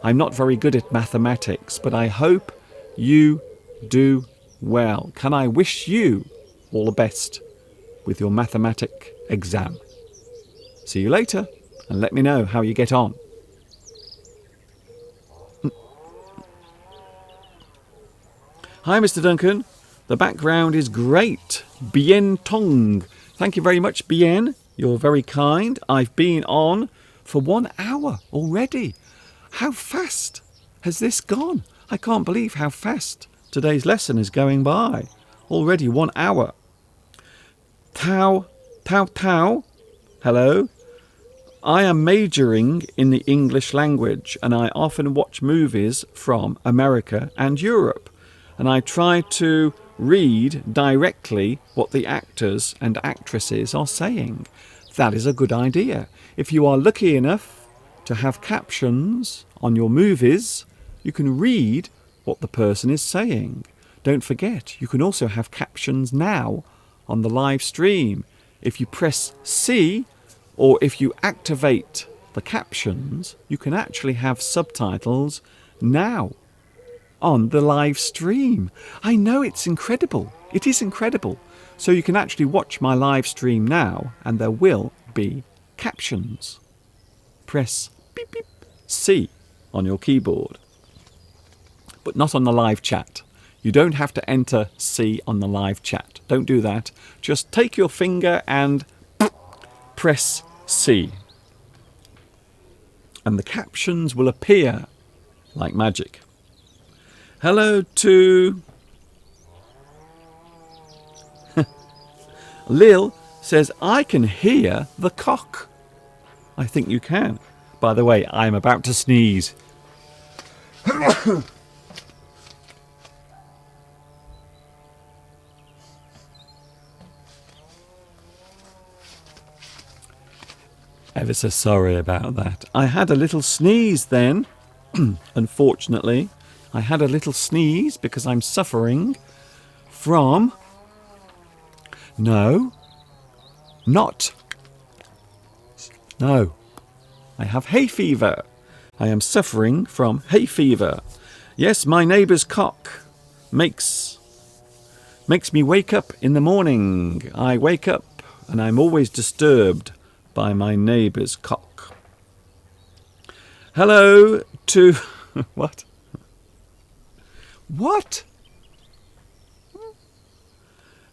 I'm not very good at mathematics, but I hope you do well. Can I wish you all the best with your mathematic exam? See you later, and let me know how you get on. Hi, Mr. Duncan. The background is great. Bien Tong. Thank you very much, Bien. You're very kind. I've been on for 1 hour already. How fast has this gone? I can't believe how fast today's lesson is going by. Already 1 hour. Tao, Tao, Tao. Hello. I am majoring in the English language and I often watch movies from America and Europe. And I try to read directly what the actors and actresses are saying. That is a good idea. If you are lucky enough to have captions on your movies, you can read what the person is saying. Don't forget, you can also have captions now on the live stream. If you press C, or if you activate the captions, you can actually have subtitles now on the live stream. I know, it's incredible. It is incredible. So you can actually watch my live stream now and there will be captions. Press beep, beep, C on your keyboard, but not on the live chat. You don't have to enter C on the live chat. Don't do that. Just take your finger and press C. And the captions will appear like magic. Hello to Lil says, I can hear the cock. I think you can. By the way, I'm about to sneeze. Ever so sorry about that. I had a little sneeze then. Unfortunately, I had a little sneeze because I'm suffering from... No. I have hay fever. I am suffering from hay fever. Yes, my neighbour's cock makes me wake up in the morning. I wake up and I'm always disturbed by my neighbour's cock. Hello to... What? What?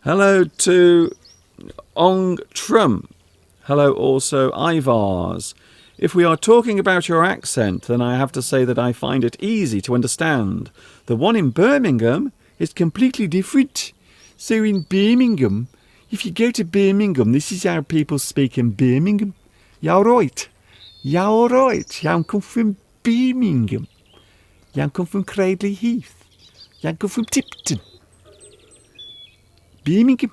Hello to Ong Trum. Hello also Ivars. If we are talking about your accent, then I have to say that I find it easy to understand. The one in Birmingham is completely different. So in Birmingham, if you go to Birmingham, this is how people speak in Birmingham. You're right. You're right. You come from Birmingham. You come from Cradley Heath. You come from Tipton. Birmingham.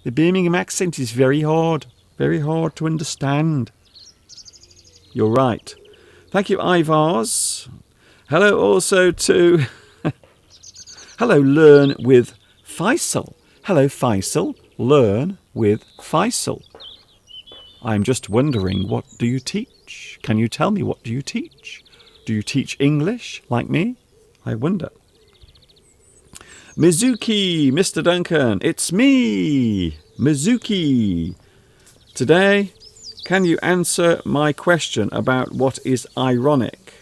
The Birmingham accent is very hard to understand. You're right. Thank you, Ivars. Hello also to... Hello, Learn with Faisal. Hello, Faisal. Learn with Faisal. I'm just wondering, what do you teach? Can you tell me, what do you teach? Do you teach English like me? I wonder. Mizuki, Mr. Duncan, it's me, Mizuki. Today, can you answer my question about what is ironic?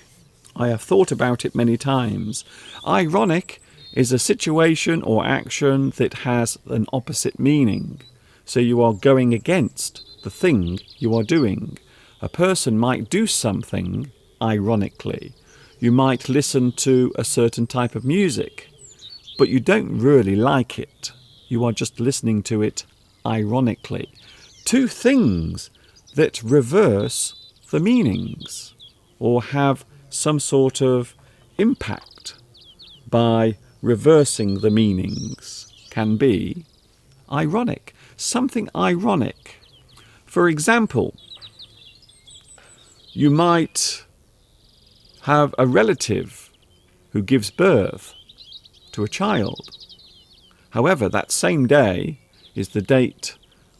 I have thought about it many times. Ironic is a situation or action that has an opposite meaning. So you are going against the thing you are doing. A person might do something ironically. You might listen to a certain type of music, but you don't really like it. You are just listening to it ironically. Two things that reverse the meanings or have some sort of impact by reversing the meanings can be ironic. Something ironic. For example, you might have a relative who gives birth to a child. However, that same day is the date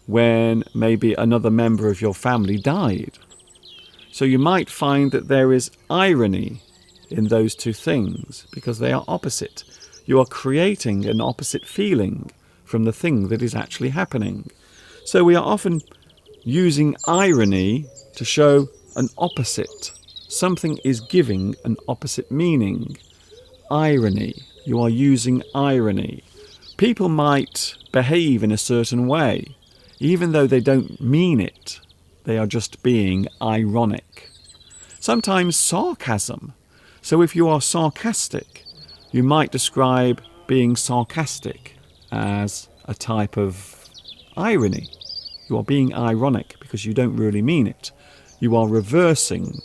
when maybe another member of your family died. So you might find that there is irony in those two things because they are opposite. You are creating an opposite feeling from the thing that is actually happening. So we are often using irony to show an opposite. Something is giving an opposite meaning. Irony. You are using irony. People might behave in a certain way, even though they don't mean it. They are just being ironic. Sometimes sarcasm. So if you are sarcastic, you might describe being sarcastic as a type of irony. You are being ironic because you don't really mean it. You are reversing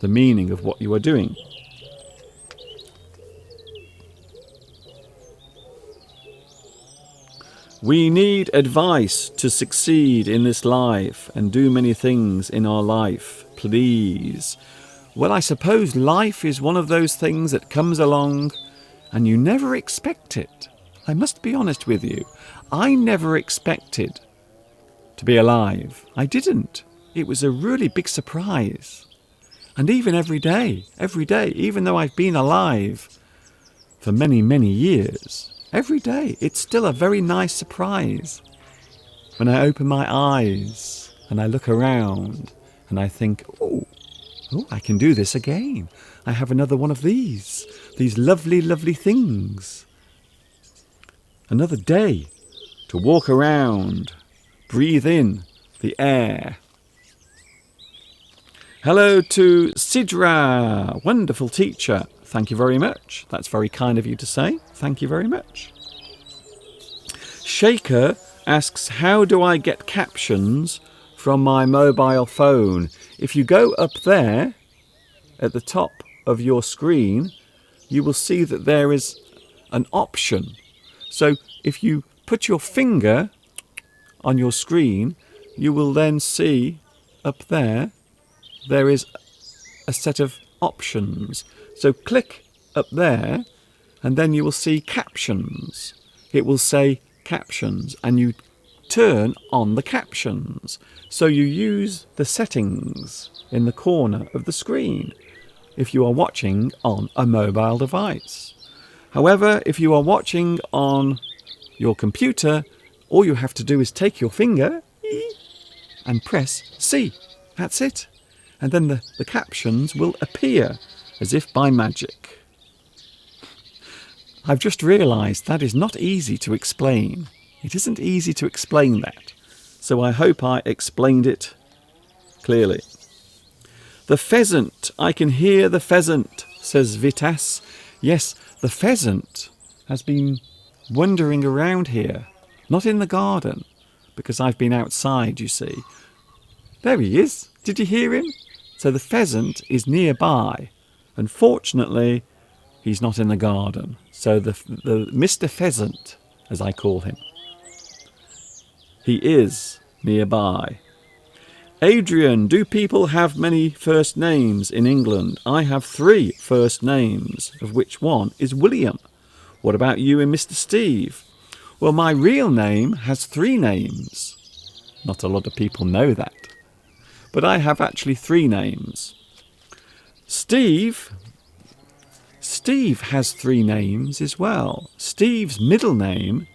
the meaning of what you are doing. We need advice to succeed in this life and do many things in our life. Please. Well, I suppose life is one of those things that comes along and you never expect it. I must be honest with you. I never expected to be alive. I didn't. It was a really big surprise. And even every day, even though I've been alive for many, many years, every day, it's still a very nice surprise. When I open my eyes and I look around and I think, oh, I can do this again. I have another one of these lovely, lovely things. Another day to walk around, breathe in the air. Hello to Sidra, wonderful teacher. Thank you very much. That's very kind of you to say. Thank you very much. Shaker asks, how do I get captions from my mobile phone? If you go up there at the top of your screen, you will see that there is an option. So if you put your finger on your screen, you will then see up there is a set of options. So click up there and then you will see captions. It will say captions and you turn on the captions. So you use the settings in the corner of the screen if you are watching on a mobile device. However, if you are watching on your computer, all you have to do is take your finger and press C. That's it. And then the captions will appear as if by magic. I've just realised that is not easy to explain. It isn't easy to explain that. So I hope I explained it clearly. The pheasant. I can hear the pheasant, says Vitas. Yes, the pheasant has been wandering around here. Not in the garden, because I've been outside, you see. There he is. Did you hear him? So the pheasant is nearby. Unfortunately, he's not in the garden. So the Mr. Pheasant, as I call him, he is nearby. Adrian, do people have many first names in England? I have 3 first names, of which one is William. What about you and Mr. Steve? Well, my real name has 3 names. Not a lot of people know that. But I have actually 3 names. Steve has 3 names as well. Steve's middle name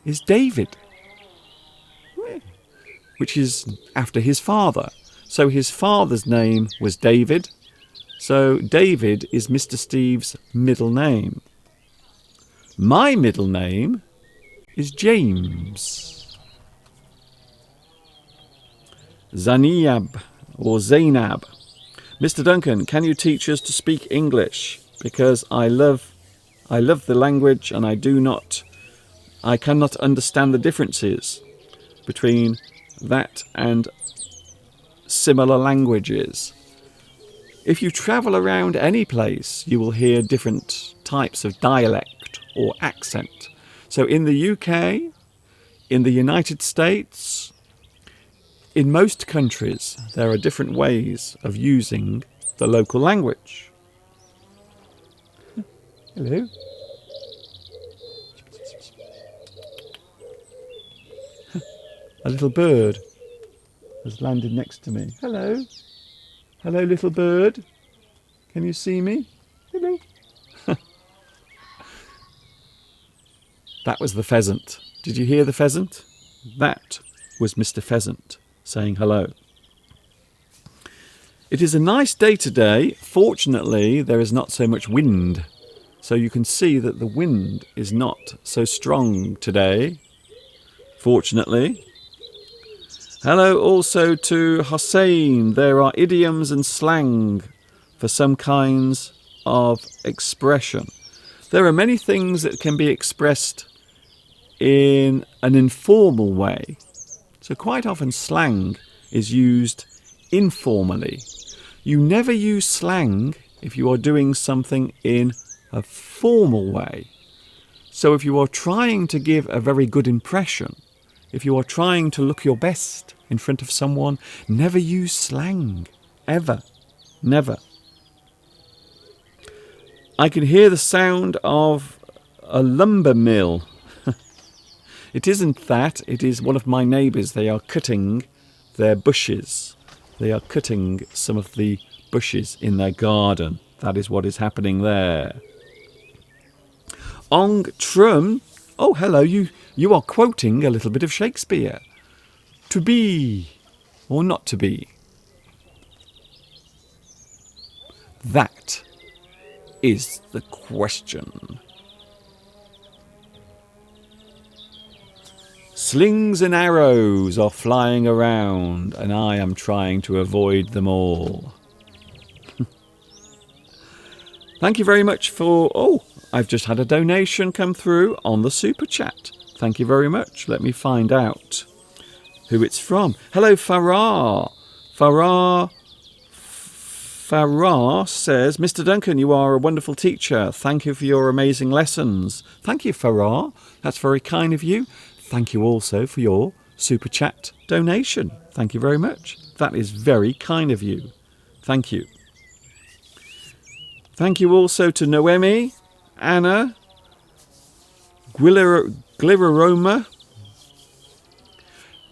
is David, which is after his father. So his father's name was David. So David is Mr. Steve's middle name. My middle name is James. Zaniab or Zainab. Mr. Duncan, can you teach us to speak English? Because I love the language and I cannot understand the differences between that and similar languages. If you travel around any place, you will hear different types of dialect or accent. So in the UK, in the United States, in most countries, there are different ways of using the local language. Hello. A little bird has landed next to me. Hello. Hello, little bird. Can you see me? Hello. That was the pheasant. Did you hear the pheasant? That was Mr. Pheasant saying hello. It is a nice day today. Fortunately, there is not so much wind. So you can see that the wind is not so strong today. Fortunately. Hello also to Hossein. There are idioms and slang for some kinds of expression. There are many things that can be expressed in an informal way. So quite often slang is used informally. You never use slang if you are doing something in a formal way. So if you are trying to give a very good impression, if you are trying to look your best in front of someone, never use slang. Ever. Never. I can hear the sound of a lumber mill. It isn't that, it is one of my neighbours. They are cutting their bushes. They are cutting some of the bushes in their garden. That is what is happening there. Ong Trum. Oh, hello, you are quoting a little bit of Shakespeare. To be or not to be? That is the question. Slings and arrows are flying around, and I am trying to avoid them all. Thank you very much for... Oh, I've just had a donation come through on the Super Chat. Thank you very much. Let me find out who it's from. Hello, Farah. Farah says, Mr. Duncan, you are a wonderful teacher. Thank you for your amazing lessons. Thank you, Farah. That's very kind of you. Thank you also for your Super Chat donation. Thank you very much. That is very kind of you. Thank you. Thank you also to Noemi, Anna, Gliraroma.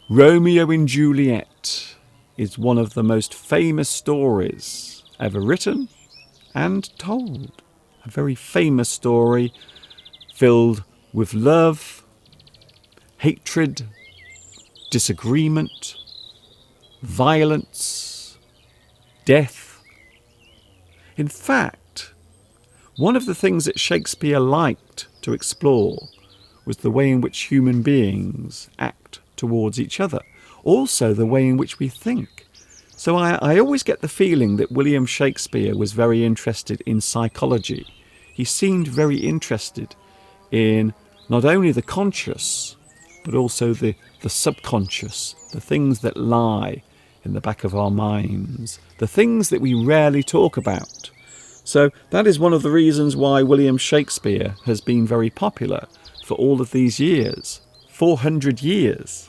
Romeo and Juliet is one of the most famous stories ever written and told. A very famous story filled with love, hatred, disagreement, violence, death. In fact, one of the things that Shakespeare liked to explore was the way in which human beings act towards each other. Also the way in which we think. So I always get the feeling that William Shakespeare was very interested in psychology. He seemed very interested in not only the conscious, but also the subconscious, the things that lie in the back of our minds, the things that we rarely talk about. So that is one of the reasons why William Shakespeare has been very popular for all of these years, 400 years,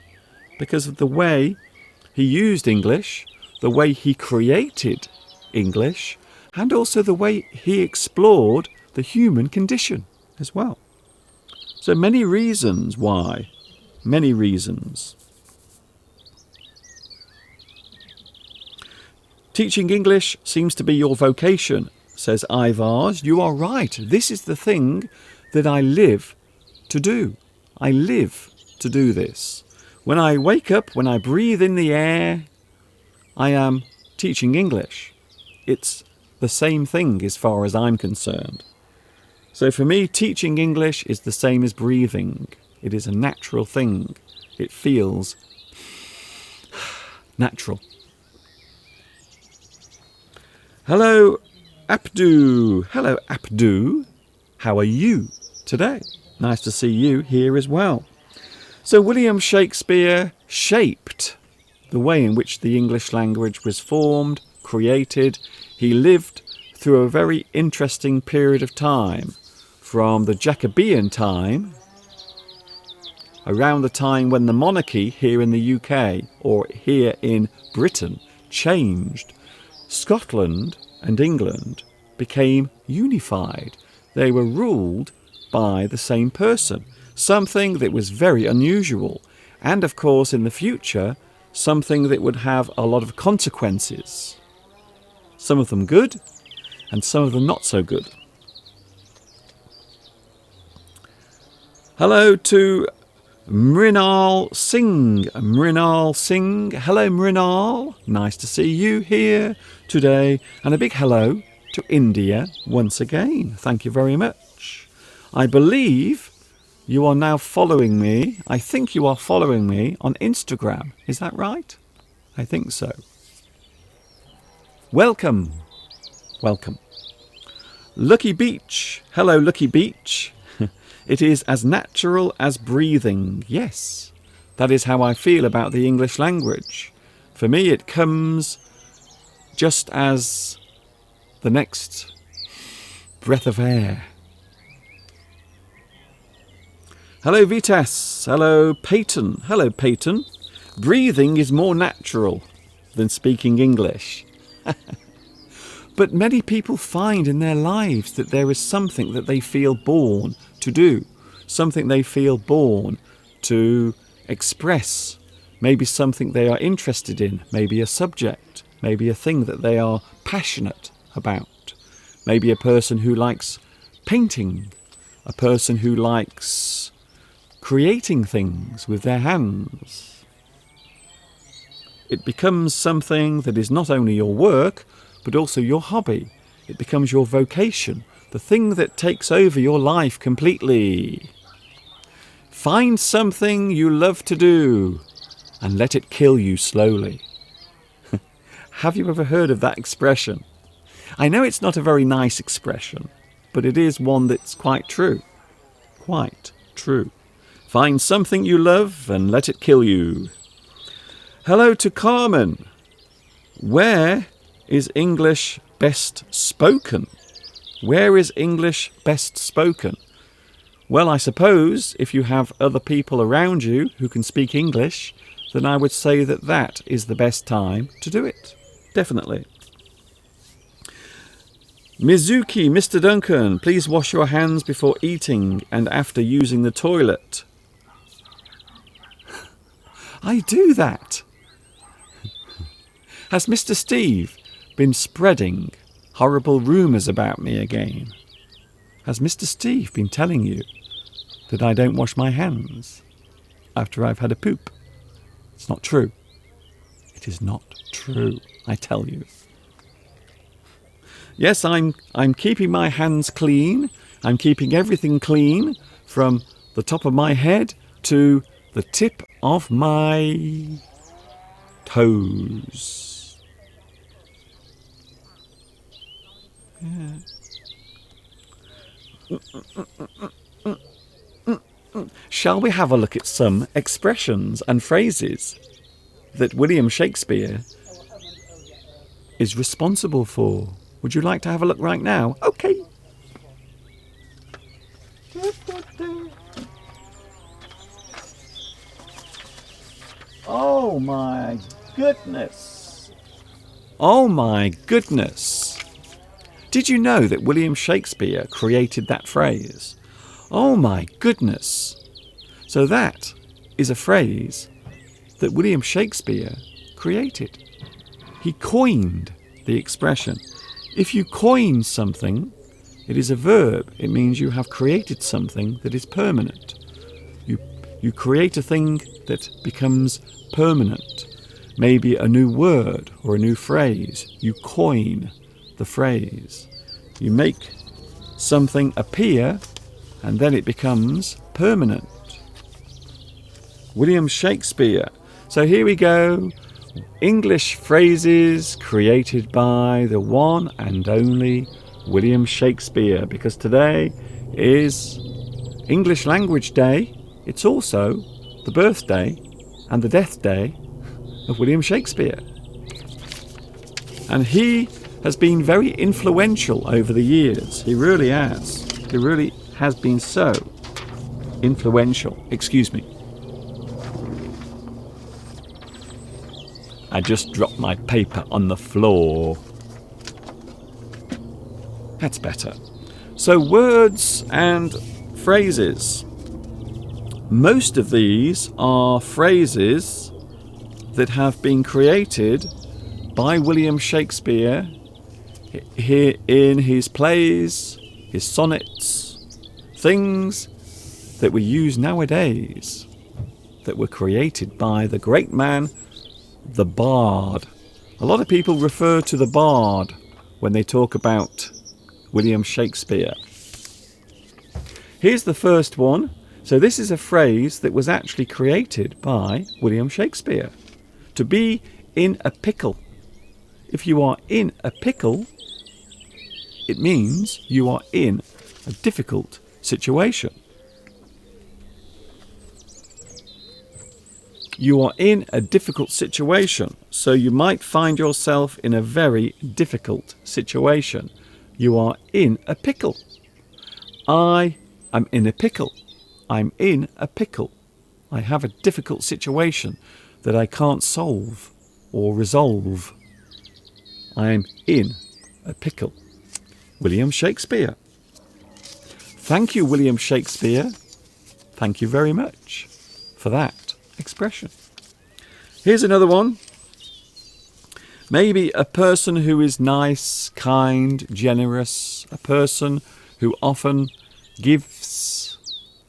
because of the way he used English, the way he created English, and also the way he explored the human condition as well. So many reasons why. Many reasons. Teaching English seems to be your vocation, says Ivars. You are right. This is the thing that I live to do. I live to do this. When I wake up, when I breathe in the air, I am teaching English. It's the same thing as far as I'm concerned. So for me, teaching English is the same as breathing. It is a natural thing. It feels natural. Hello, Abdu. Hello, Abdu. How are you today? Nice to see you here as well. So William Shakespeare shaped the way in which the English language was formed, created. He lived through a very interesting period of time, from the Jacobean time, around the time when the monarchy here in the UK or here in Britain changed. Scotland and England became unified. They were ruled by the same person, something that was very unusual, and of course in the future something that would have a lot of consequences, some of them good and some of them not so good. Hello to Mrinal Singh. Mrinal Singh. Hello, Mrinal. Nice to see you here today. And a big hello to India once again. Thank you very much. I believe you are now following me. I think you are following me on Instagram. Is that right? I think so. Welcome. Welcome. Lucky Beach. Hello, Lucky Beach. It is as natural as breathing. Yes, that is how I feel about the English language. For me, it comes just as the next breath of air. Hello, Vitas. Hello, Peyton. Hello, Peyton. Breathing is more natural than speaking English. But many people find in their lives that there is something that they feel born to do, something they feel born to express, maybe something they are interested in, maybe a subject, maybe a thing that they are passionate about, maybe a person who likes painting, a person who likes creating things with their hands. It becomes something that is not only your work, but also your hobby. It becomes your vocation, the thing that takes over your life completely. Find something you love to do and let it kill you slowly. Have you ever heard of that expression? I know it's not a very nice expression, but it is one that's quite true. Quite true. Find something you love and let it kill you. Hello to Carmen. Where is English best spoken? Where is English best spoken? Well, I suppose if you have other people around you who can speak English, then I would say that that is the best time to do it. Definitely. Mizuki, Mr. Duncan, please wash your hands before eating and after using the toilet. I do that. Has Mr. Steve been spreading horrible rumours about me again? Has Mr. Steve been telling you that I don't wash my hands after I've had a poop? It's not true. It is not true, I tell you. Yes, I'm keeping my hands clean. I'm keeping everything clean from the top of my head to the tip of my toes. Yeah. Shall we have a look at some expressions and phrases that William Shakespeare is responsible for? Would you like to have a look right now? Okay. Oh my goodness. Oh my goodness. Did you know that William Shakespeare created that phrase? Oh my goodness. So that is a phrase that William Shakespeare created. He coined the expression. If you coin something, it is a verb. It means you have created something that is permanent. You create a thing that becomes permanent. Maybe a new word or a new phrase. You coin the phrase. You make something appear and then it becomes permanent. William Shakespeare. So here we go. English phrases created by the one and only William Shakespeare, because today is English Language Day. It's also the birthday and the death day of William Shakespeare. And he has been very influential over the years. He really has. He really has been so influential. Excuse me. I just dropped my paper on the floor. That's better. So words and phrases. Most of these are phrases that have been created by William Shakespeare here in his plays, his sonnets, things that we use nowadays that were created by the great man, the Bard. A lot of people refer to the Bard when they talk about William Shakespeare. Here's the first one. So this is a phrase that was actually created by William Shakespeare. To be in a pickle. If you are in a pickle, It means you are in a difficult situation. You are in a difficult situation, so you might find yourself in a very difficult situation. You are in a pickle. I am in a pickle. I'm in a pickle. I have a difficult situation that I can't solve or resolve. I am in a pickle. William Shakespeare. Thank you, William Shakespeare. Thank you very much for that expression. Here's another one. Maybe a person who is nice, kind, generous, a person who often gives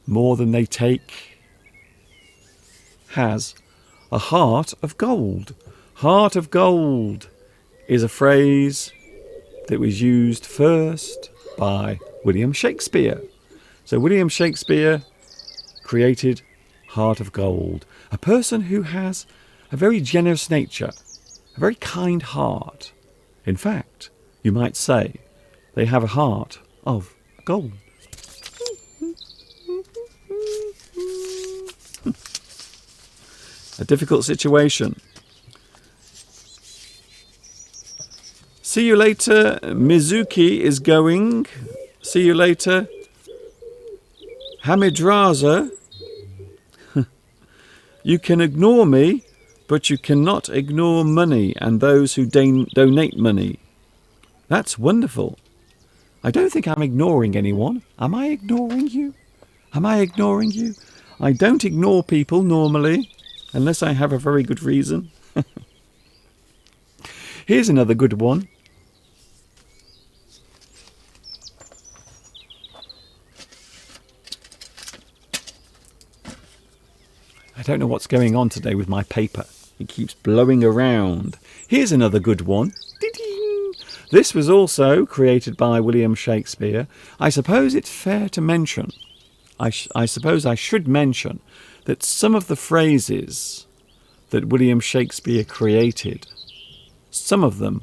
more than they take, has a heart of gold. Heart of gold is a phrase that was used first by William Shakespeare. So William Shakespeare created Heart of Gold. A person who has a very generous nature, a very kind heart. In fact, you might say they have a heart of gold. A difficult situation. See you later. Mizuki is going. See you later. Hamidraza. You can ignore me, but you cannot ignore money and those who donate money. That's wonderful. I don't think I'm ignoring anyone. Am I ignoring you? Am I ignoring you? I don't ignore people normally, unless I have a very good reason. Here's another good one. I don't know what's going on today with my paper. It keeps blowing around. Here's another good one. Ding! This was also created by William Shakespeare. I suppose it's fair to mention, I suppose I should mention, that some of the phrases that William Shakespeare created, some of them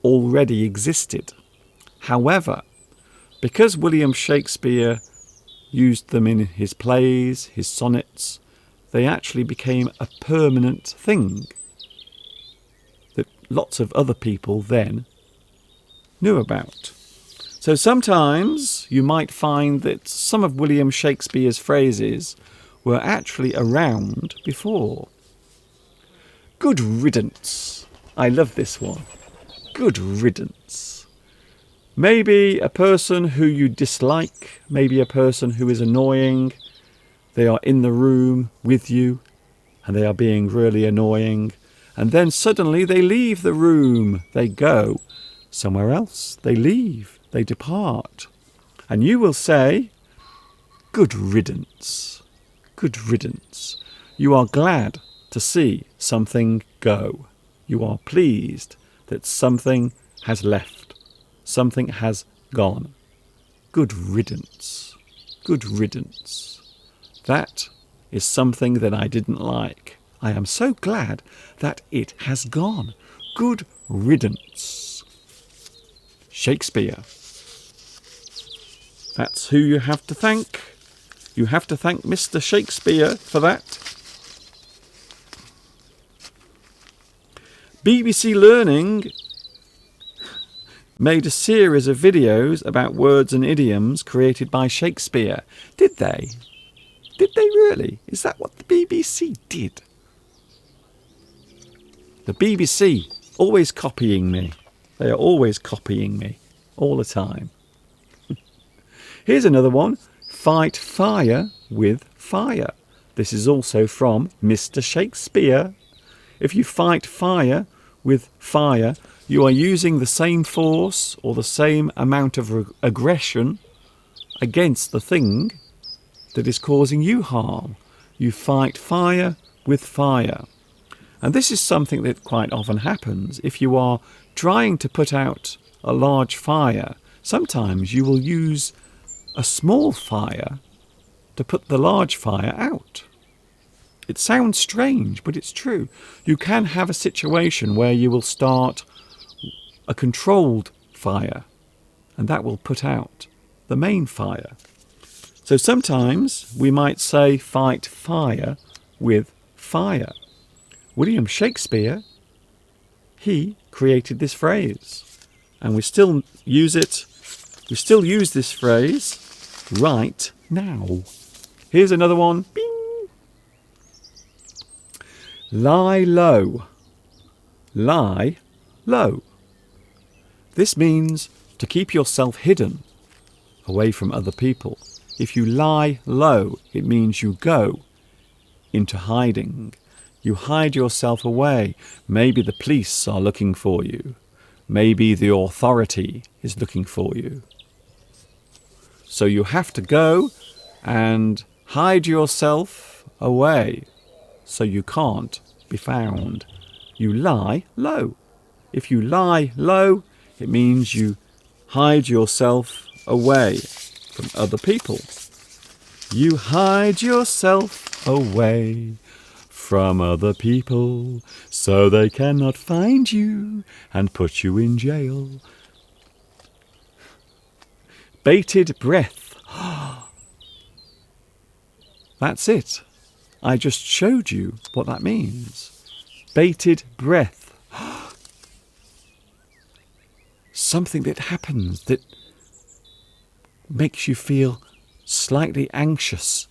already existed. However, because William Shakespeare used them in his plays, his sonnets, they actually became a permanent thing that lots of other people then knew about. So sometimes you might find that some of William Shakespeare's phrases were actually around before. Good riddance. I love this one. Good riddance. Maybe a person who you dislike, maybe a person who is annoying. They are in the room with you and they are being really annoying. And then suddenly they leave the room. They go somewhere else. They leave. They depart. And you will say, good riddance. Good riddance. You are glad to see something go. You are pleased that something has left. Something has gone. Good riddance. Good riddance. That is something that I didn't like. I am so glad that it has gone. Good riddance. Shakespeare. That's who you have to thank. You have to thank Mr. Shakespeare for that. BBC Learning made a series of videos about words and idioms created by Shakespeare. Did they? Did they really? Is that what the BBC did? The BBC, always copying me. They are always copying me, all the time. Here's another one. Fight fire with fire. This is also from Mr. Shakespeare. If you fight fire with fire, you are using the same force or the same amount of aggression against the thing that is causing you harm. You fight fire with fire. And this is something that quite often happens. If you are trying to put out a large fire, sometimes you will use a small fire to put the large fire out. It sounds strange, but it's true. You can have a situation where you will start a controlled fire, and that will put out the main fire. So sometimes we might say fight fire with fire. William Shakespeare, he created this phrase, and we still use it. We still use this phrase right now. Here's another one. Bing. Lie low. Lie low. This means to keep yourself hidden away from other people. If you lie low, it means you go into hiding. You hide yourself away. Maybe the police are looking for you. Maybe the authority is looking for you. So you have to go and hide yourself away so you can't be found. You lie low. If you lie low, it means you hide yourself away from other people. You hide yourself away from other people so they cannot find you and put you in jail. Bated breath. That's it. I just showed you what that means. Bated breath. Something that happens that makes you feel slightly anxious,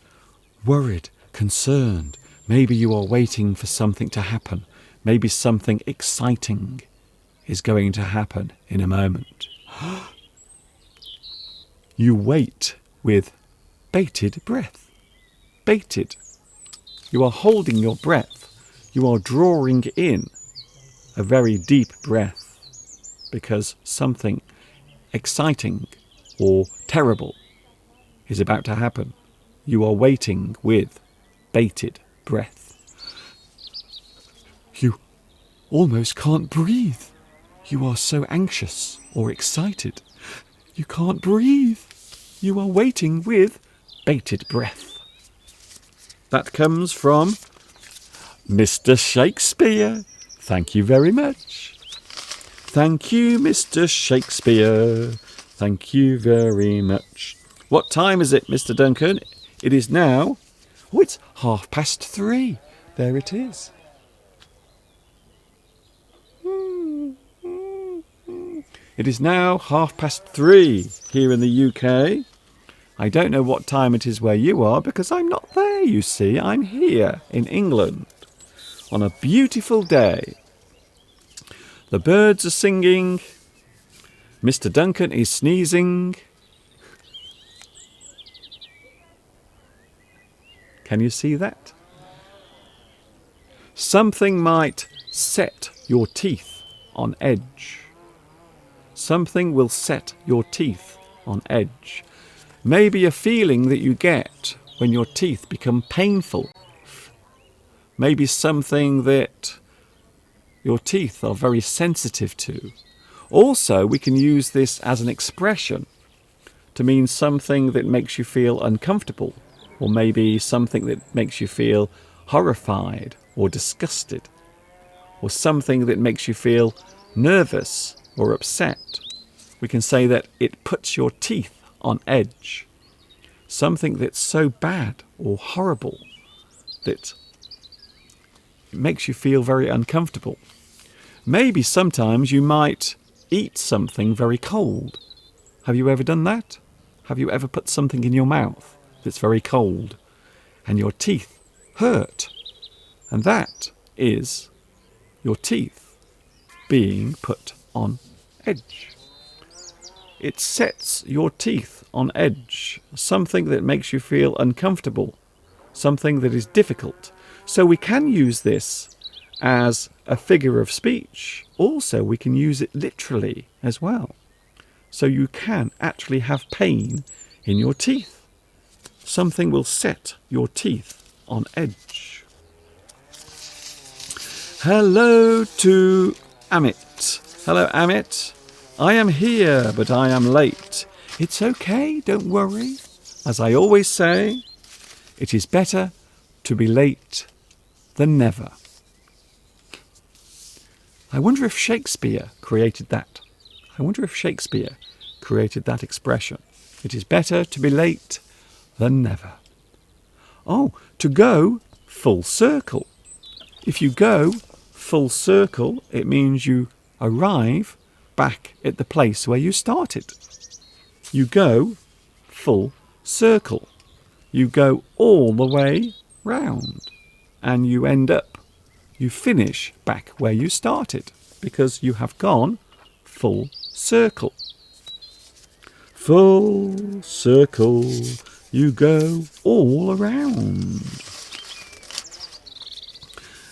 worried, concerned. Maybe you are waiting for something to happen. Maybe something exciting is going to happen in a moment. You wait with bated breath. Bated. You are holding your breath. You are drawing in a very deep breath because something exciting or terrible is about to happen. You are waiting with bated breath. You almost can't breathe. You are so anxious or excited. You can't breathe. You are waiting with bated breath. That comes from Mr. Shakespeare. Thank you very much. Thank you, Mr. Shakespeare. Thank you very much. What time is it, Mr. Duncan? It is now... Oh, it's 3:30. There it is. It is now 3:30 here in the UK. I don't know what time it is where you are because I'm not there, you see. I'm here in England on a beautiful day. The birds are singing. Mr. Duncan is sneezing. Can you see that? Something might set your teeth on edge. Something will set your teeth on edge. Maybe a feeling that you get when your teeth become painful. Maybe something that your teeth are very sensitive to. Also, we can use this as an expression to mean something that makes you feel uncomfortable, or maybe something that makes you feel horrified or disgusted, or something that makes you feel nervous or upset. We can say that it puts your teeth on edge. Something that's so bad or horrible that it makes you feel very uncomfortable. Maybe sometimes you might eat something very cold. Have you ever done that? Have you ever put something in your mouth that's very cold and your teeth hurt? And that is your teeth being put on edge. It sets your teeth on edge, something that makes you feel uncomfortable, something that is difficult. So we can use this as a figure of speech. Also, we can use it literally as well. So you can actually have pain in your teeth. Something will set your teeth on edge. Hello to Amit. Hello, Amit. I am here, but I am late. It's okay, don't worry. As I always say, it is better to be late than never. I wonder if Shakespeare created that. I wonder if Shakespeare created that expression. It is better to be late than never. Oh, to go full circle. If you go full circle, it means you arrive back at the place where you started. You go full circle. You go all the way round, and you finish back where you started, because you have gone full circle. Full circle, you go all around.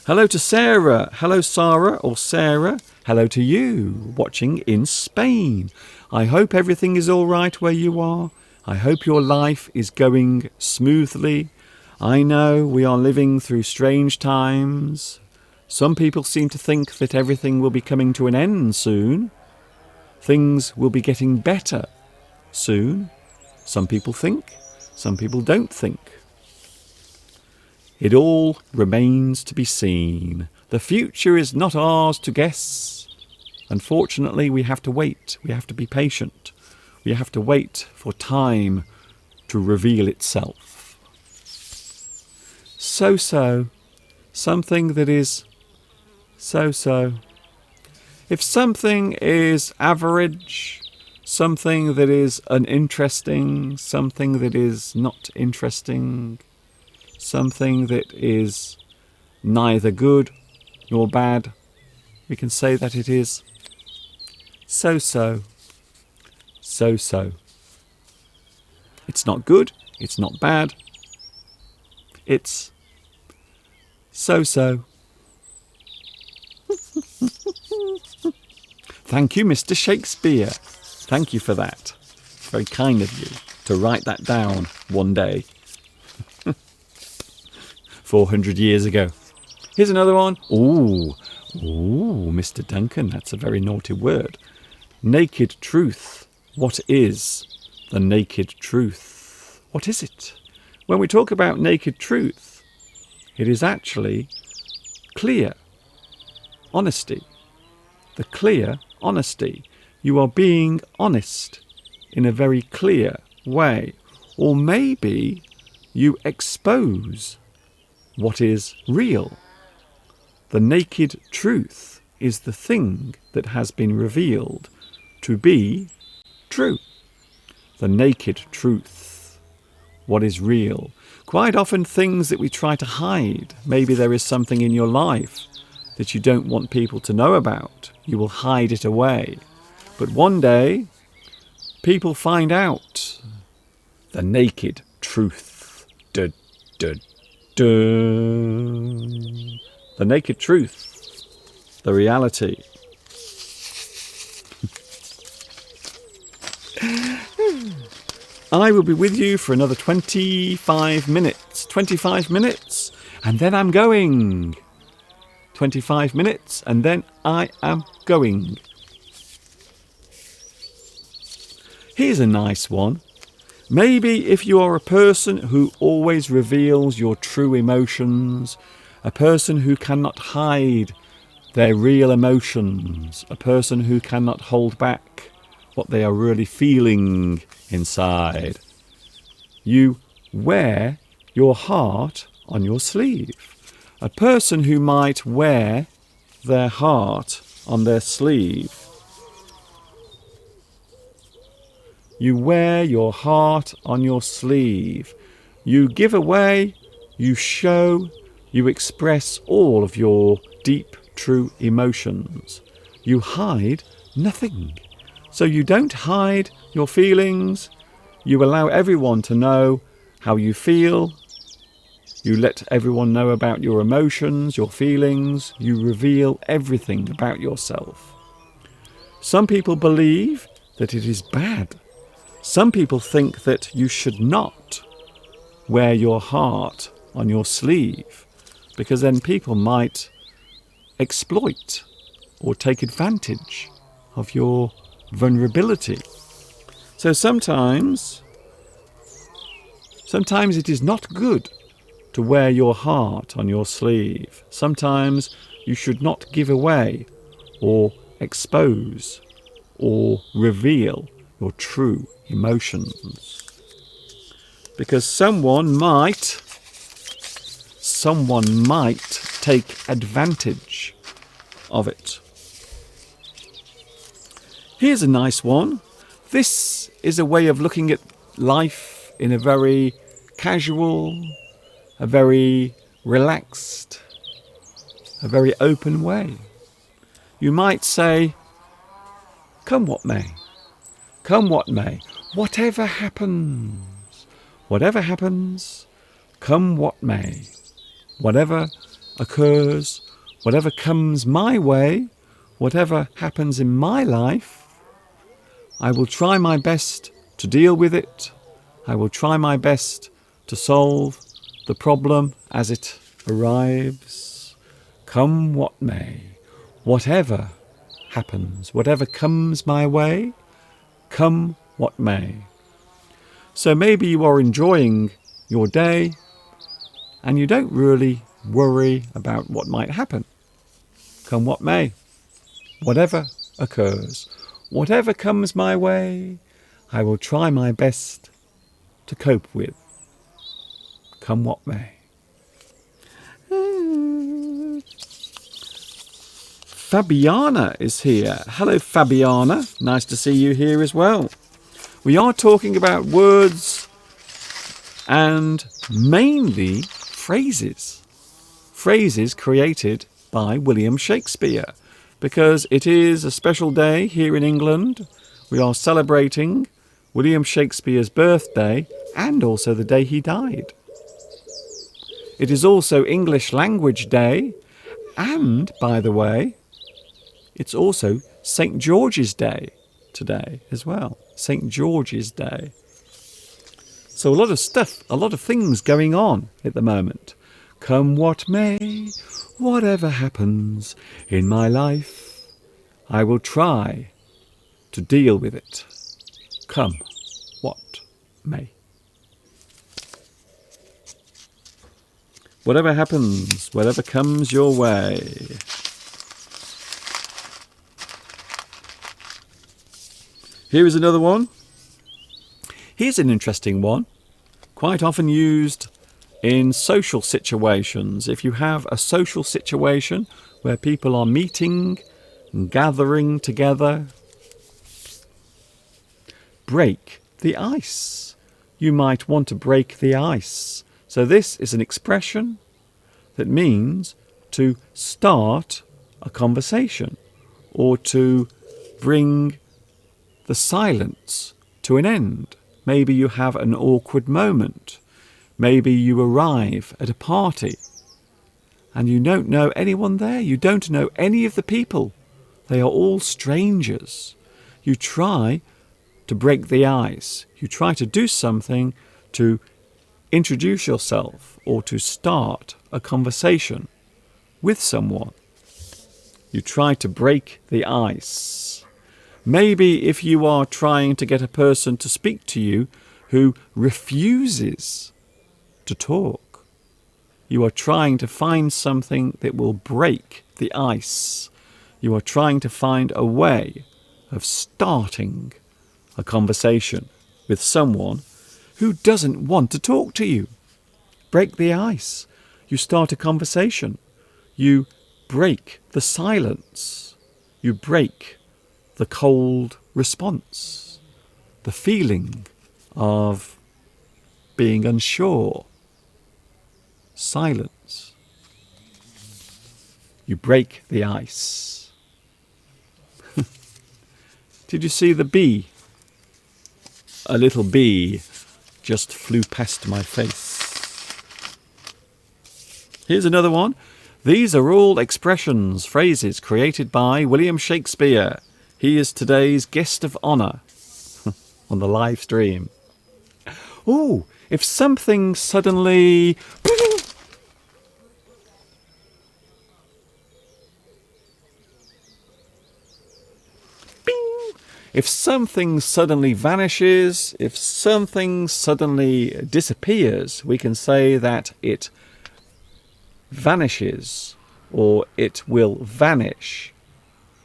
Hello to Sarah. Hello, Sarah or Sarah. Hello to you, watching in Spain. I hope everything is all right where you are. I hope your life is going smoothly. I know we are living through strange times. Some people seem to think that everything will be coming to an end soon. Things will be getting better soon. Some people think, some people don't think. It all remains to be seen. The future is not ours to guess. Unfortunately, we have to wait. We have to be patient. We have to wait for time to reveal itself. So-so. Something that is so-so. If something is average, something that is uninteresting, something that is not interesting, something that is neither good nor bad, we can say that it is so-so. So-so. It's not good, it's not bad, it's so-so. Thank you, Mr. Shakespeare. Thank you for that. Very kind of you to write that down one day. 400 years ago. Here's another one. Ooh, Mr. Duncan, that's a very naughty word. Naked truth. What is the naked truth? What is it? When we talk about naked truth, it is actually clear honesty. The clear honesty. You are being honest in a very clear way. Or maybe you expose what is real. The naked truth is the thing that has been revealed to be true. The naked truth. What is real? Quite often things that we try to hide. Maybe there is something in your life that you don't want people to know about. You will hide it away. But one day, people find out the naked truth. Duh, duh, duh. The naked truth. The reality. I will be with you for another 25 minutes. 25 minutes, and then I'm going. 25 minutes, and then I am going. Here's a nice one. Maybe if you are a person who always reveals your true emotions, a person who cannot hide their real emotions, a person who cannot hold back what they are really feeling inside, you wear your heart on your sleeve. A person who might wear their heart on their sleeve. You wear your heart on your sleeve. You give away, you show, you express all of your deep, true emotions. You hide nothing. So you don't hide your feelings. You allow everyone to know how you feel. You let everyone know about your emotions, your feelings. You reveal everything about yourself. Some people believe that it is bad. Some people think that you should not wear your heart on your sleeve, because then people might exploit or take advantage of your vulnerability. So sometimes it is not good to wear your heart on your sleeve. Sometimes you should not give away or expose or reveal your true emotions. Because someone might take advantage of it. Here's a nice one. This is a way of looking at life in a very casual, a very relaxed, a very open way. You might say, come what may, whatever happens, come what may, whatever occurs, whatever comes my way, whatever happens in my life, I will try my best to deal with it. I will try my best to solve the problem as it arrives. Come what may, whatever happens, whatever comes my way, come what may. So maybe you are enjoying your day and you don't really worry about what might happen. Come what may, whatever occurs, whatever comes my way, I will try my best to cope with. Come what may. Fabiana is here. Hello, Fabiana. Nice to see you here as well. We are talking about words and mainly phrases. Phrases created by William Shakespeare, because it is a special day here in England. We are celebrating William Shakespeare's birthday and also the day he died. It is also English Language Day, and, by the way, it's also St. George's Day today as well. St. George's Day. So a lot of stuff, a lot of things going on at the moment. Come what may, whatever happens in my life, I will try to deal with it. Come what may. Whatever happens, whatever comes your way. Here is another one. Here's an interesting one, quite often used in social situations. If you have a social situation where people are meeting and gathering together, break the ice. You might want to break the ice. So this is an expression that means to start a conversation or to bring the silence to an end. Maybe you have an awkward moment. Maybe you arrive at a party and you don't know anyone there. You don't know any of the people. They are all strangers. You try to break the ice. You try to do something to introduce yourself or to start a conversation with someone. You try to break the ice. Maybe if you are trying to get a person to speak to you who refuses to talk, you are trying to find something that will break the ice. You are trying to find a way of starting a conversation with someone who doesn't want to talk to you. Break the ice. You start a conversation. You break the silence. You break the cold response, the feeling of being unsure, silence. You break the ice. Did you see the bee? A little bee just flew past my face. Here's another one. These are all expressions, phrases created by William Shakespeare. He is today's guest of honour on the live stream. Oh, if something suddenly... If something suddenly vanishes, if something suddenly disappears, we can say that it vanishes, or it will vanish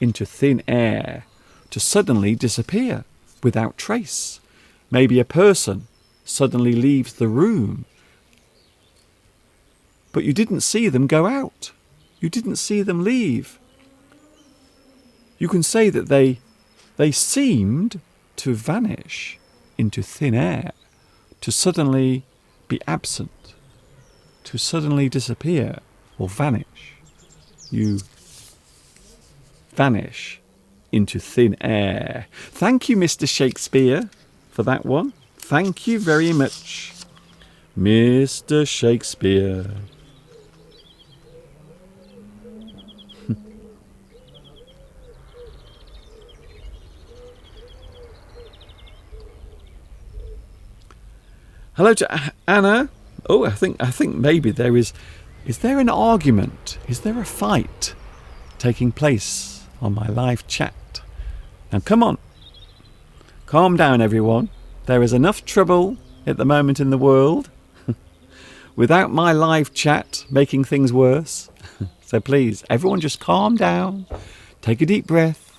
into thin air, to suddenly disappear. without trace. Maybe a person suddenly leaves the room, but you didn't see them go out. You didn't see them leave. You can say that they seemed to vanish into thin air, to suddenly be absent, to suddenly disappear or vanish. You vanish into thin air. Thank you, Mr. Shakespeare, for that one. Thank you very much, Mr. Shakespeare. Hello to Anna. Oh, I think maybe there is there an argument? Is there a fight taking place on my live chat? Now come on. Calm down, everyone. There is enough trouble at the moment in the world without my live chat making things worse. So please, everyone just calm down. Take a deep breath.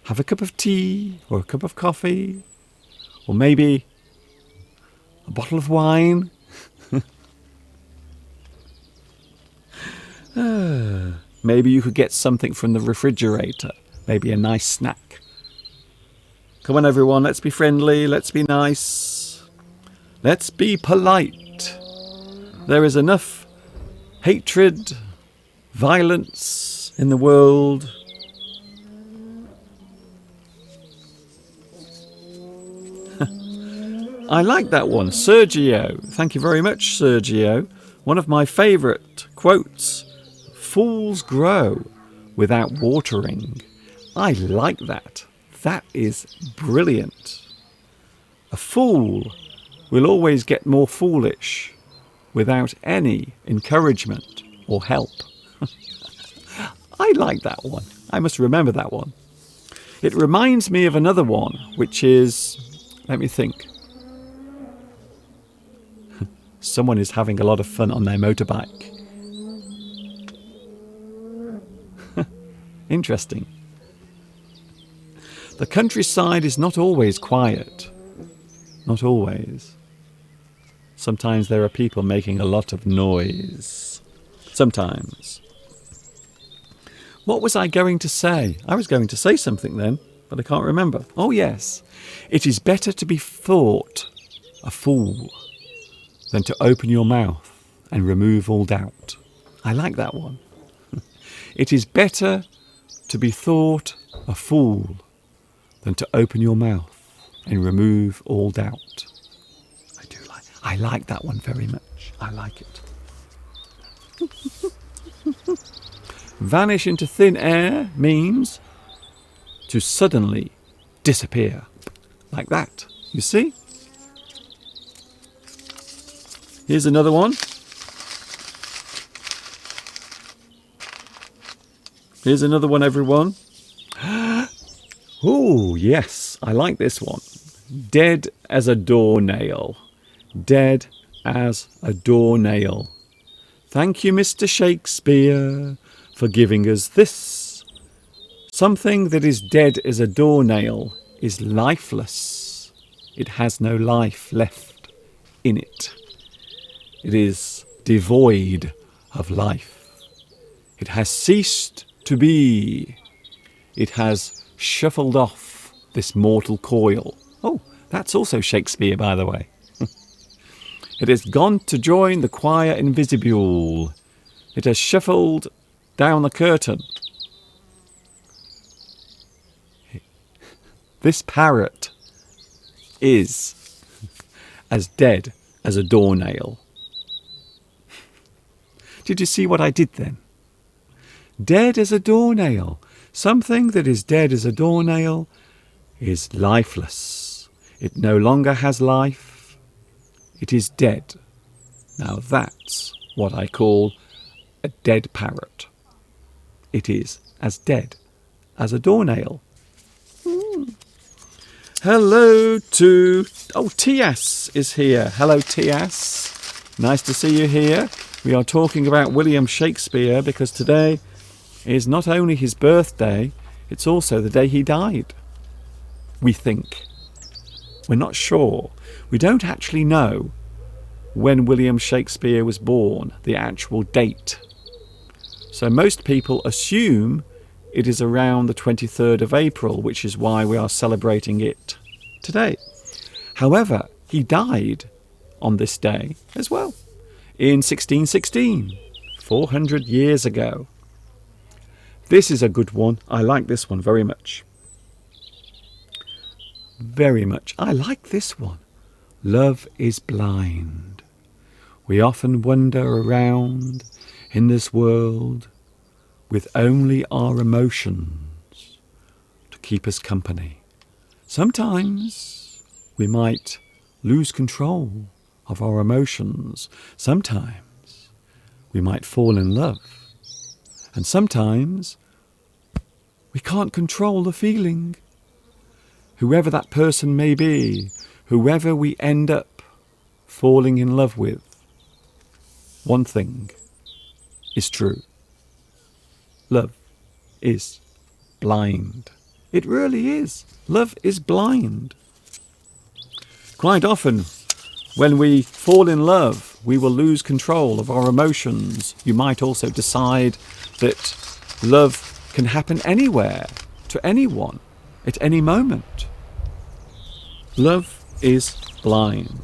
Have a cup of tea or a cup of coffee, or maybe a bottle of wine. Maybe you could get something from the refrigerator. Maybe a nice snack. Come on, everyone. Let's be friendly. Let's be nice. Let's be polite. There is enough hatred, violence in the world. I like that one, Sergio. Thank you very much, Sergio. One of my favourite quotes. Fools grow without watering. I like that. That is brilliant. A fool will always get more foolish without any encouragement or help. I like that one. I must remember that one. It reminds me of another one, which is, let me think. Someone is having a lot of fun on their motorbike. Interesting. The countryside is not always quiet. Not always. Sometimes there are people making a lot of noise. Sometimes. What was I going to say? I was going to say something then, but I can't remember. Oh yes. It is better to be thought a fool than to open your mouth and remove all doubt. I like that one. It is better to be thought a fool than to open your mouth and remove all doubt. I like that one very much. I like it. Vanish into thin air means to suddenly disappear. Like that. You see? Here's another one. Here's another one, everyone. Oh, yes. I like this one. Dead as a doornail. Dead as a doornail. Thank you, Mr. Shakespeare, for giving us this. Something that is dead as a doornail is lifeless. It has no life left in it. It is devoid of life. It has ceased to be. It has shuffled off this mortal coil. Oh, that's also Shakespeare, by the way. It has gone to join the choir invisible. It has shuffled down the curtain. This parrot is as dead as a doornail. Did you see what I did then? Dead as a doornail. Something that is dead as a doornail is lifeless. It no longer has life. It is dead. Now that's what I call a dead parrot. It is as dead as a doornail. Hello to... Oh, T.S. is here. Hello, T.S. Nice to see you here. We are talking about William Shakespeare because today is not only his birthday, it's also the day he died. we think. We're not sure. We don't actually know when William Shakespeare was born, the actual date. So most people assume it is around the 23rd of April, which is why we are celebrating it today. However, he died on this day as well, in 1616, 400 years ago. This is a good one. I like this one very much. Very much. I like this one. Love is blind. We often wander around in this world with only our emotions to keep us company. Sometimes we might lose control of our emotions. Sometimes we might fall in love. And sometimes we can't control the feeling. Whoever that person may be, whoever we end up falling in love with, one thing is true. Love is blind. It really is. Love is blind. Quite often, when we fall in love, we will lose control of our emotions. You might also decide that love can happen anywhere, to anyone, at any moment. Love is blind.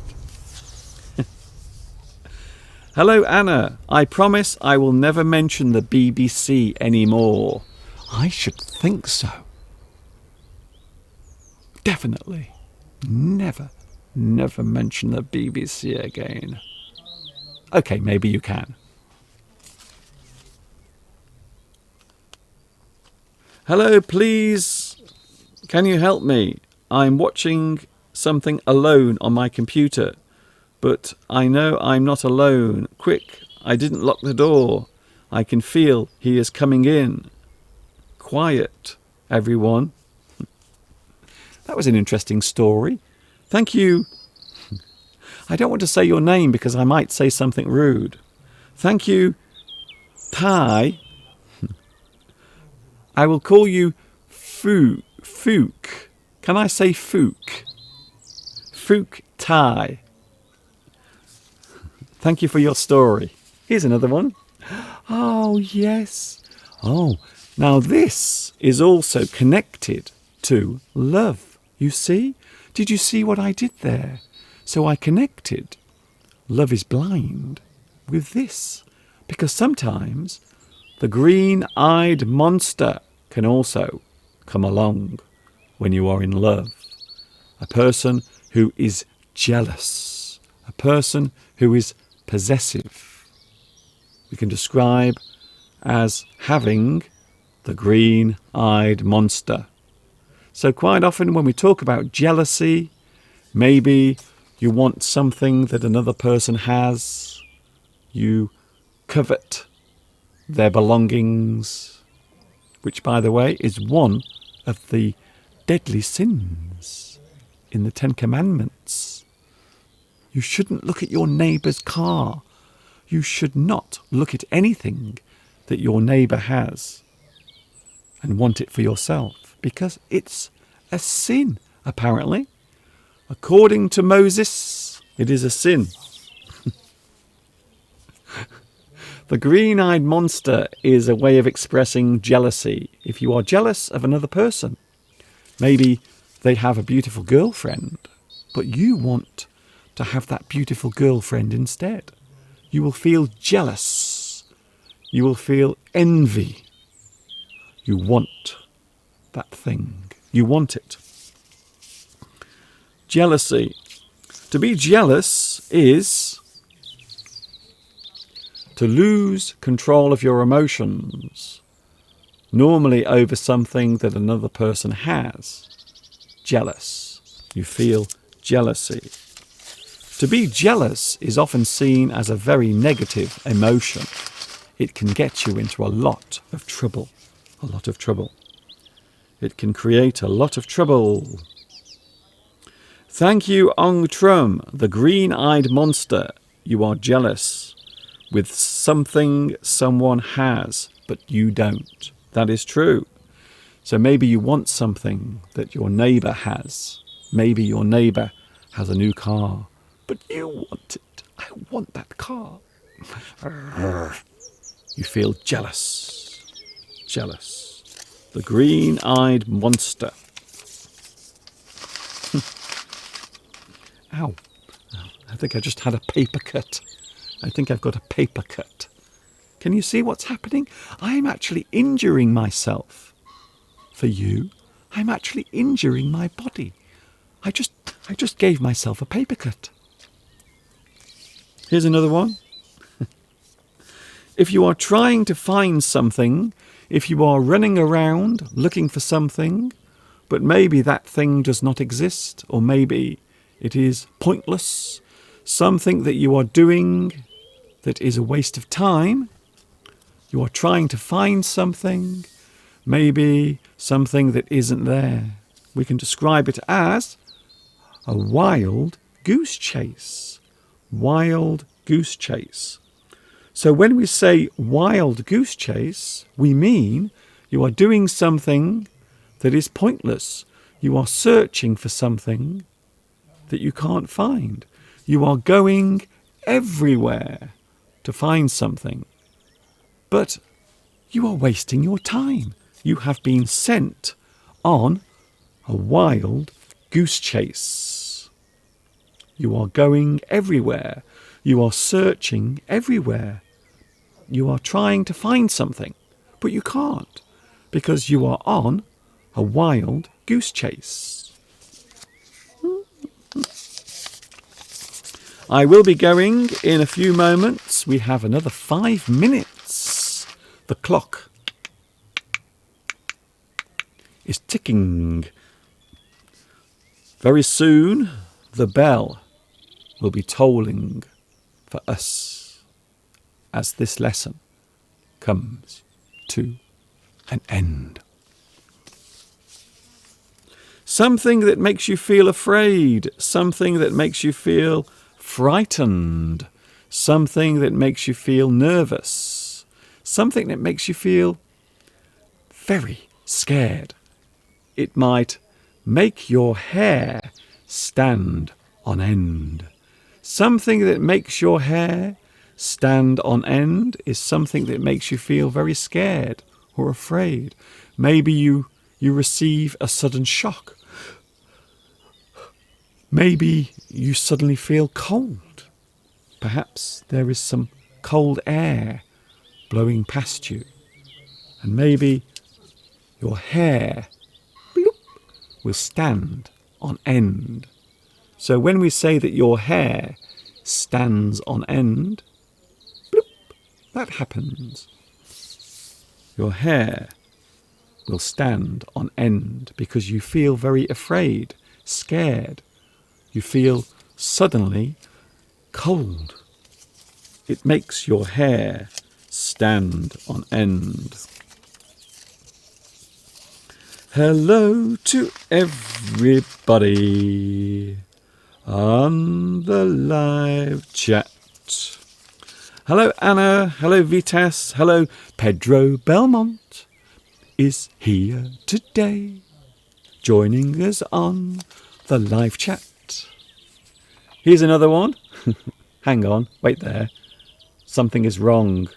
Hello, Anna. I promise I will never mention the BBC anymore. I should think so. Definitely. Never mention the BBC again. Okay, maybe you can. Hello, please. Can you help me? I'm watching something alone on my computer, but I know I'm not alone. Quick, I didn't lock the door. I can feel he is coming in. Quiet, everyone. That was an interesting story. Thank you. I don't want to say your name because I might say something rude. Thank you, Ty. I will call you Fook. Can I say Fook? Fook Ty. Thank you for your story. Here's another one. Oh, yes. Oh, now this is also connected to love. You see? Did you see what I did there? So I connected love is blind with this. Because sometimes the green-eyed monster can also come along when you are in love. A person who is jealous. A person who is possessive. We can describe as having the green-eyed monster. So quite often when we talk about jealousy, maybe you want something that another person has. You covet their belongings, which, by the way, is one of the deadly sins in the Ten Commandments. You shouldn't look at your neighbour's car. You should not look at anything that your neighbour has and want it for yourself, because it's a sin, apparently. According to Moses, it is a sin. The green-eyed monster is a way of expressing jealousy. If you are jealous of another person, maybe they have a beautiful girlfriend, but you want to have that beautiful girlfriend instead. You will feel jealous. You will feel envy. You want that thing. You want it. Jealousy. To be jealous is to lose control of your emotions, normally over something that another person has. Jealous. You feel jealousy. To be jealous is often seen as a very negative emotion. It can get you into a lot of trouble. A lot of trouble. It can create a lot of trouble. Thank you, Ong Trum, the green-eyed monster. You are jealous with something someone has, but you don't. That is true. So maybe you want something that your neighbour has. Maybe your neighbour has a new car, but you want it. I want that car. You feel jealous. Jealous. The green-eyed monster. Ow. I think I just had a paper cut. I think I've got a paper cut. Can you see what's happening? I'm actually injuring myself. For you, I'm actually injuring my body. I just gave myself a paper cut. Here's another one. If you are trying to find something, if you are running around looking for something, but maybe that thing does not exist, or maybe it is pointless, something that you are doing that is a waste of time, you are trying to find something, maybe something that isn't there. We can describe it as a wild goose chase. Wild goose chase. So when we say wild goose chase, we mean you are doing something that is pointless. You are searching for something that you can't find. You are going everywhere to find something. But you are wasting your time. You have been sent on a wild goose chase. You are going everywhere. You are searching everywhere. You are trying to find something, but you can't because you are on a wild goose chase. I will be going in a few moments. We have another 5 minutes. The clock is ticking. Very soon, the bell will be tolling for us as this lesson comes to an end. Something that makes you feel afraid, something that makes you feel frightened, something that makes you feel nervous, something that makes you feel very scared. It might make your hair stand on end. Something that makes your hair stand on end is something that makes you feel very scared or afraid. Maybe you receive a sudden shock. Maybe you suddenly feel cold. Perhaps there is some cold air blowing past you. And maybe your hair will stand on end. So when we say that your hair stands on end, bloop, that happens. Your hair will stand on end because you feel very afraid, scared. You feel suddenly cold. It makes your hair stand on end. Hello to everybody on the live chat. Hello Anna, hello Vitas, hello Pedro Belmont is here today, joining us on the live chat. Here's another one. Hang on, wait there. Something is wrong.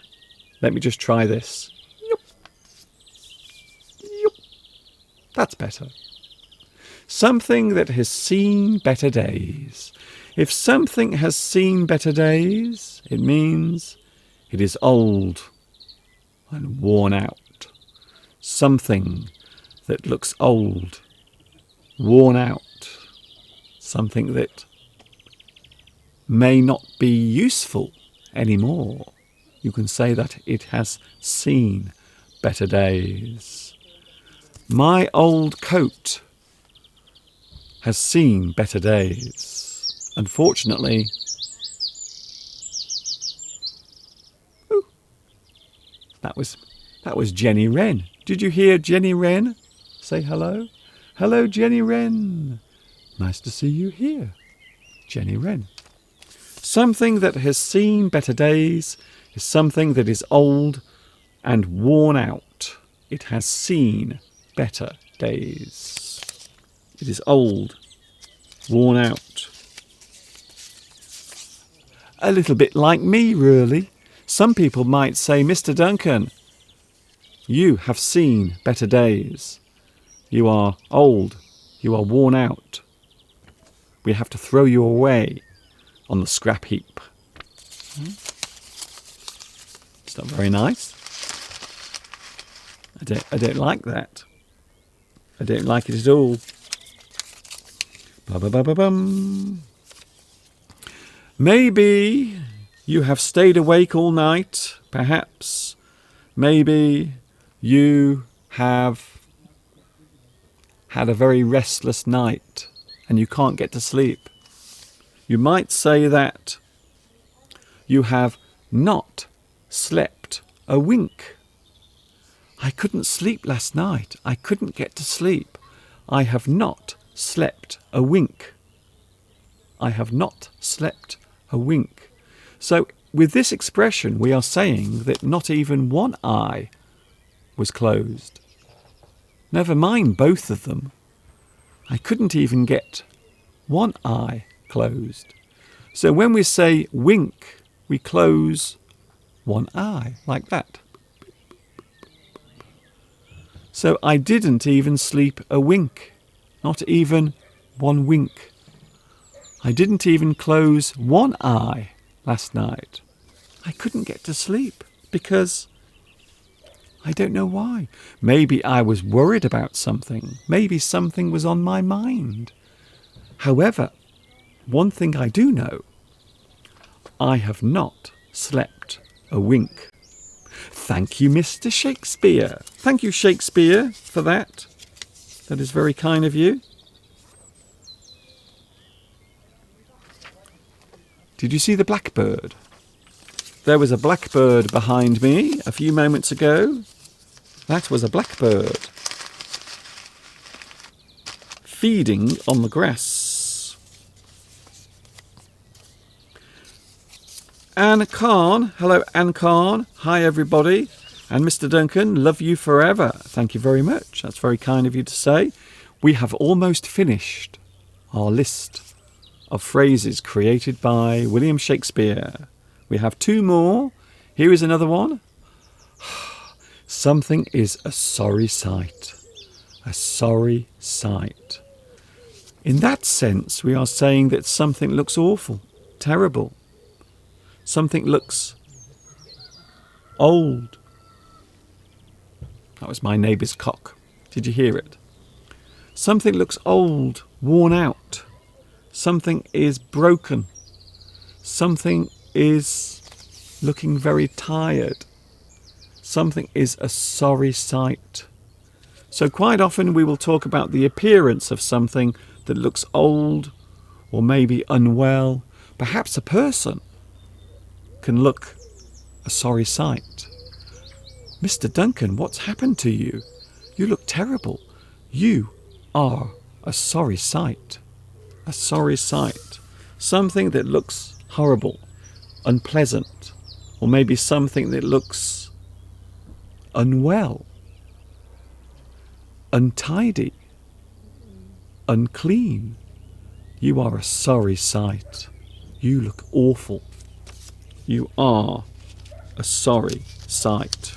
Let me just try this. Yup. Yup. That's better. Something that has seen better days. If something has seen better days, it means it is old and worn out. Something that looks old, worn out. Something that may not be useful anymore. You can say that it has seen better days. My old coat has seen better days. Unfortunately, that was Jenny Wren. Did you hear Jenny Wren say hello? Hello, Jenny Wren. Nice to see you here, Jenny Wren. Something that has seen better days is something that is old and worn out. It has seen better days. It is old, worn out. A little bit like me, really. Some people might say, Mr. Duncan, you have seen better days. You are old. You are worn out. We have to throw you away on the scrap heap. It's not very nice. I don't like that. I don't like it at all. Ba-ba-ba-ba-bum. Maybe you have stayed awake all night, perhaps. Maybe you have had a very restless night and you can't get to sleep. You might say that you have not slept a wink. I couldn't sleep last night. I couldn't get to sleep. I have not slept a wink. I have not slept a wink. So with this expression, we are saying that not even one eye was closed. Never mind both of them. I couldn't even get one eye closed. So when we say wink, we close one eye, like that. So I didn't even sleep a wink, not even one wink. I didn't even close one eye last night. I couldn't get to sleep because I don't know why. Maybe I was worried about something. Maybe something was on my mind. However, one thing I do know, I have not slept a wink. Thank you, Mr. Shakespeare. Thank you, Shakespeare, for that. That is very kind of you. Did you see the blackbird? There was a blackbird behind me a few moments ago. That was a blackbird feeding on the grass. Anne Khan. Hello, Anne Khan. Hi, everybody. And Mr. Duncan, love you forever. Thank you very much. That's very kind of you to say. We have almost finished our list of phrases created by William Shakespeare. We have two more. Here is another one. Something is a sorry sight. A sorry sight. In that sense, we are saying that something looks awful, terrible. Something looks old. That was my neighbour's cock. Did you hear it? Something looks old, worn out. Something is broken. Something is looking very tired. Something is a sorry sight. So quite often we will talk about the appearance of something that looks old or maybe unwell. Perhaps a person can look a sorry sight. Mr. Duncan, what's happened to you? You look terrible. You are a sorry sight. A sorry sight. Something that looks horrible, unpleasant, or maybe something that looks unwell, untidy, unclean. You are a sorry sight. You look awful. You are a sorry sight.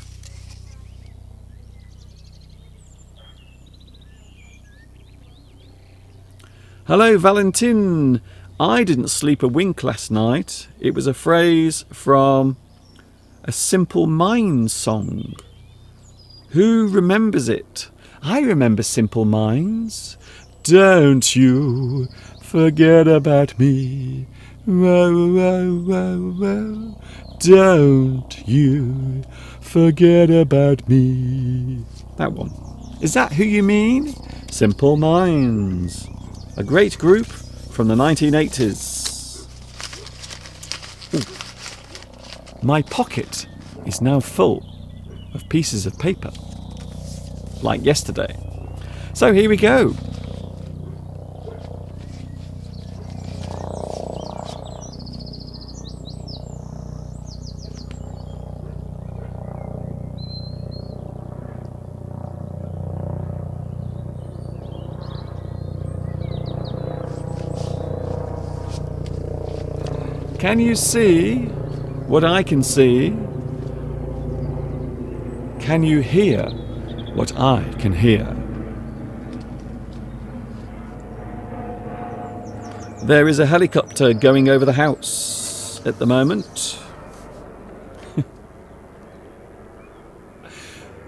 Hello, Valentin. I didn't sleep a wink last night. It was a phrase from a Simple Minds song. Who remembers it? I remember Simple Minds. Don't you forget about me. Whoa, whoa, whoa, whoa. Don't you forget about me. That one. Is that who you mean? Simple Minds. A great group from the 1980s. Ooh. My pocket is now full of pieces of paper, like yesterday. So here we go. Can you see what I can see? Can you hear what I can hear? There is a helicopter going over the house at the moment.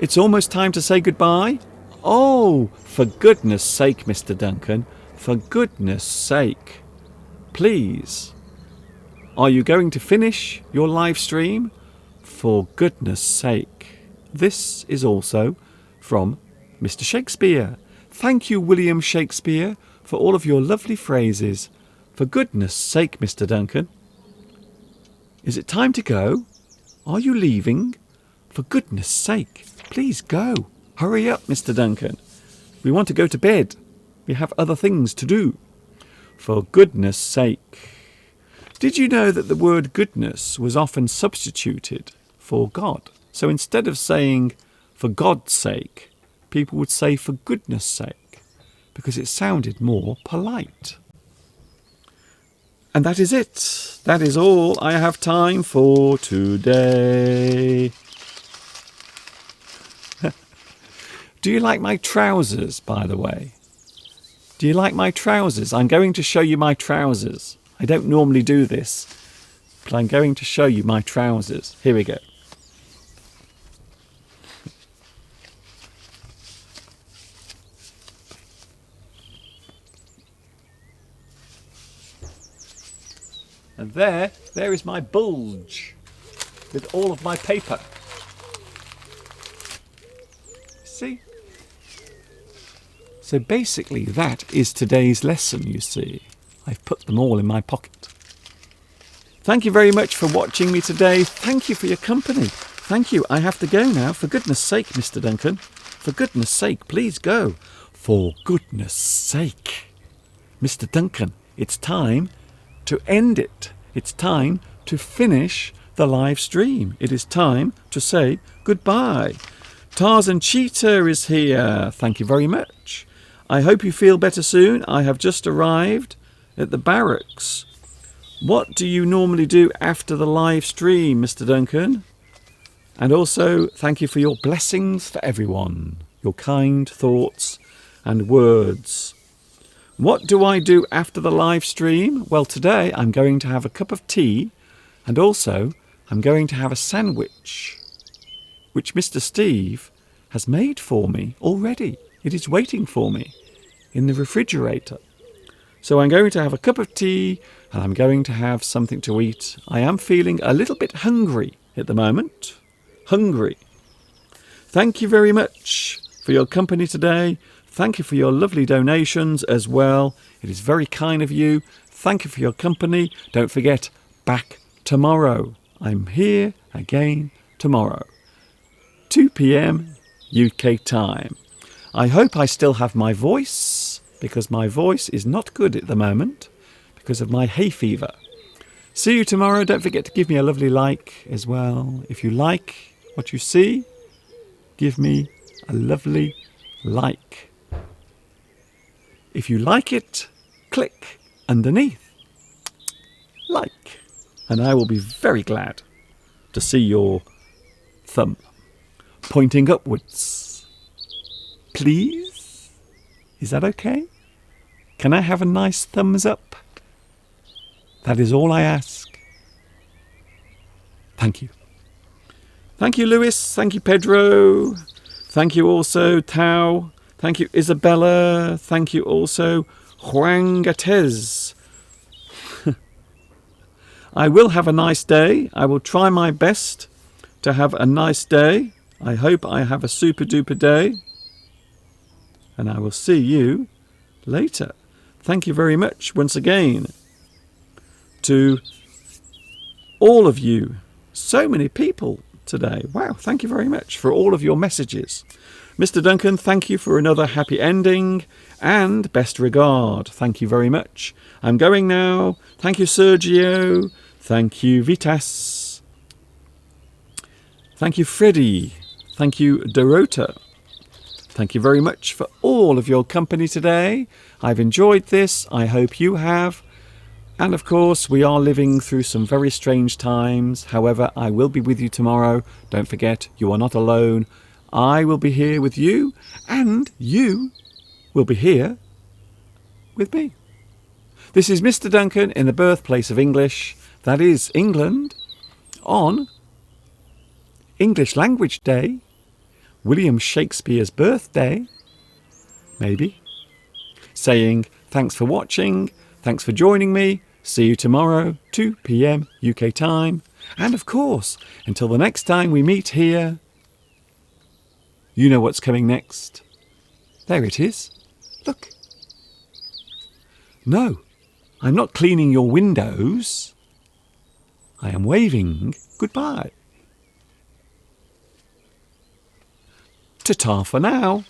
It's almost time to say goodbye. Oh, for goodness sake, Mr. Duncan, for goodness sake, please, are you going to finish your live stream? For goodness sake. This is also from Mr. Shakespeare. Thank you, William Shakespeare, for all of your lovely phrases. For goodness sake, Mr. Duncan. Is it time to go? Are you leaving? For goodness sake, please go. Hurry up, Mr. Duncan. We want to go to bed. We have other things to do. For goodness sake. Did you know that the word goodness was often substituted for God? So instead of saying for God's sake, people would say for goodness sake, because it sounded more polite. And that is it. That is all I have time for today. Do you like my trousers, by the way? Do you like my trousers? I'm going to show you my trousers. I don't normally do this, but I'm going to show you my trousers. Here we go. And there is my bulge with all of my paper. See? So basically that is today's lesson, you see. I've put them all in my pocket. Thank you very much for watching me today. Thank you for your company. Thank you. I have to go now. For goodness sake, Mr. Duncan. For goodness sake, please go. For goodness sake. Mr. Duncan, it's time to end it. It's time to finish the live stream. It is time to say goodbye. Tarzan Cheetah is here. Thank you very much. I hope you feel better soon. I have just arrived at the barracks. What do you normally do after the live stream, Mr. Duncan? And also, thank you for your blessings for everyone, your kind thoughts and words. What do I do after the live stream? Well, today I'm going to have a cup of tea, and also I'm going to have a sandwich, which Mr. Steve has made for me already. It is waiting for me in the refrigerator. So I'm going to have a cup of tea and I'm going to have something to eat. I am feeling a little bit hungry at the moment. Hungry. Thank you very much for your company today. Thank you for your lovely donations as well. It is very kind of you. Thank you for your company. Don't forget, back tomorrow. I'm here again tomorrow. 2 p.m. UK time. I hope I still have my voice, because my voice is not good at the moment because of my hay fever. See you tomorrow. Don't forget to give me a lovely like as well. If you like what you see, give me a lovely like. If you like it, click underneath like, and I will be very glad to see your thumb pointing upwards. Please? Is that okay? Can I have a nice thumbs up? That is all I ask. Thank you. Thank you, Lewis. Thank you, Pedro. Thank you also, Tao. Thank you, Isabella. Thank you also, Juan Gatez. I will have a nice day. I will try my best to have a nice day. I hope I have a super duper day. And I will see you later. Thank you very much once again to all of you. So many people today. Wow, thank you very much for all of your messages. Mr. Duncan, thank you for another happy ending and best regard. Thank you very much. I'm going now. Thank you, Sergio. Thank you, Vitas. Thank you, Freddie. Thank you, Dorota. Thank you very much for all of your company today. I've enjoyed this. I hope you have. And of course, we are living through some very strange times. However, I will be with you tomorrow. Don't forget, you are not alone. I will be here with you, and you will be here with me. This is Mr. Duncan in the birthplace of English, that is England, on English Language Day, William Shakespeare's birthday, maybe, saying thanks for watching, thanks for joining me, see you tomorrow, 2 p.m. UK time, and of course, until the next time we meet here, you know what's coming next. There it is. Look. No, I'm not cleaning your windows. I am waving goodbye. Ta-ta for now.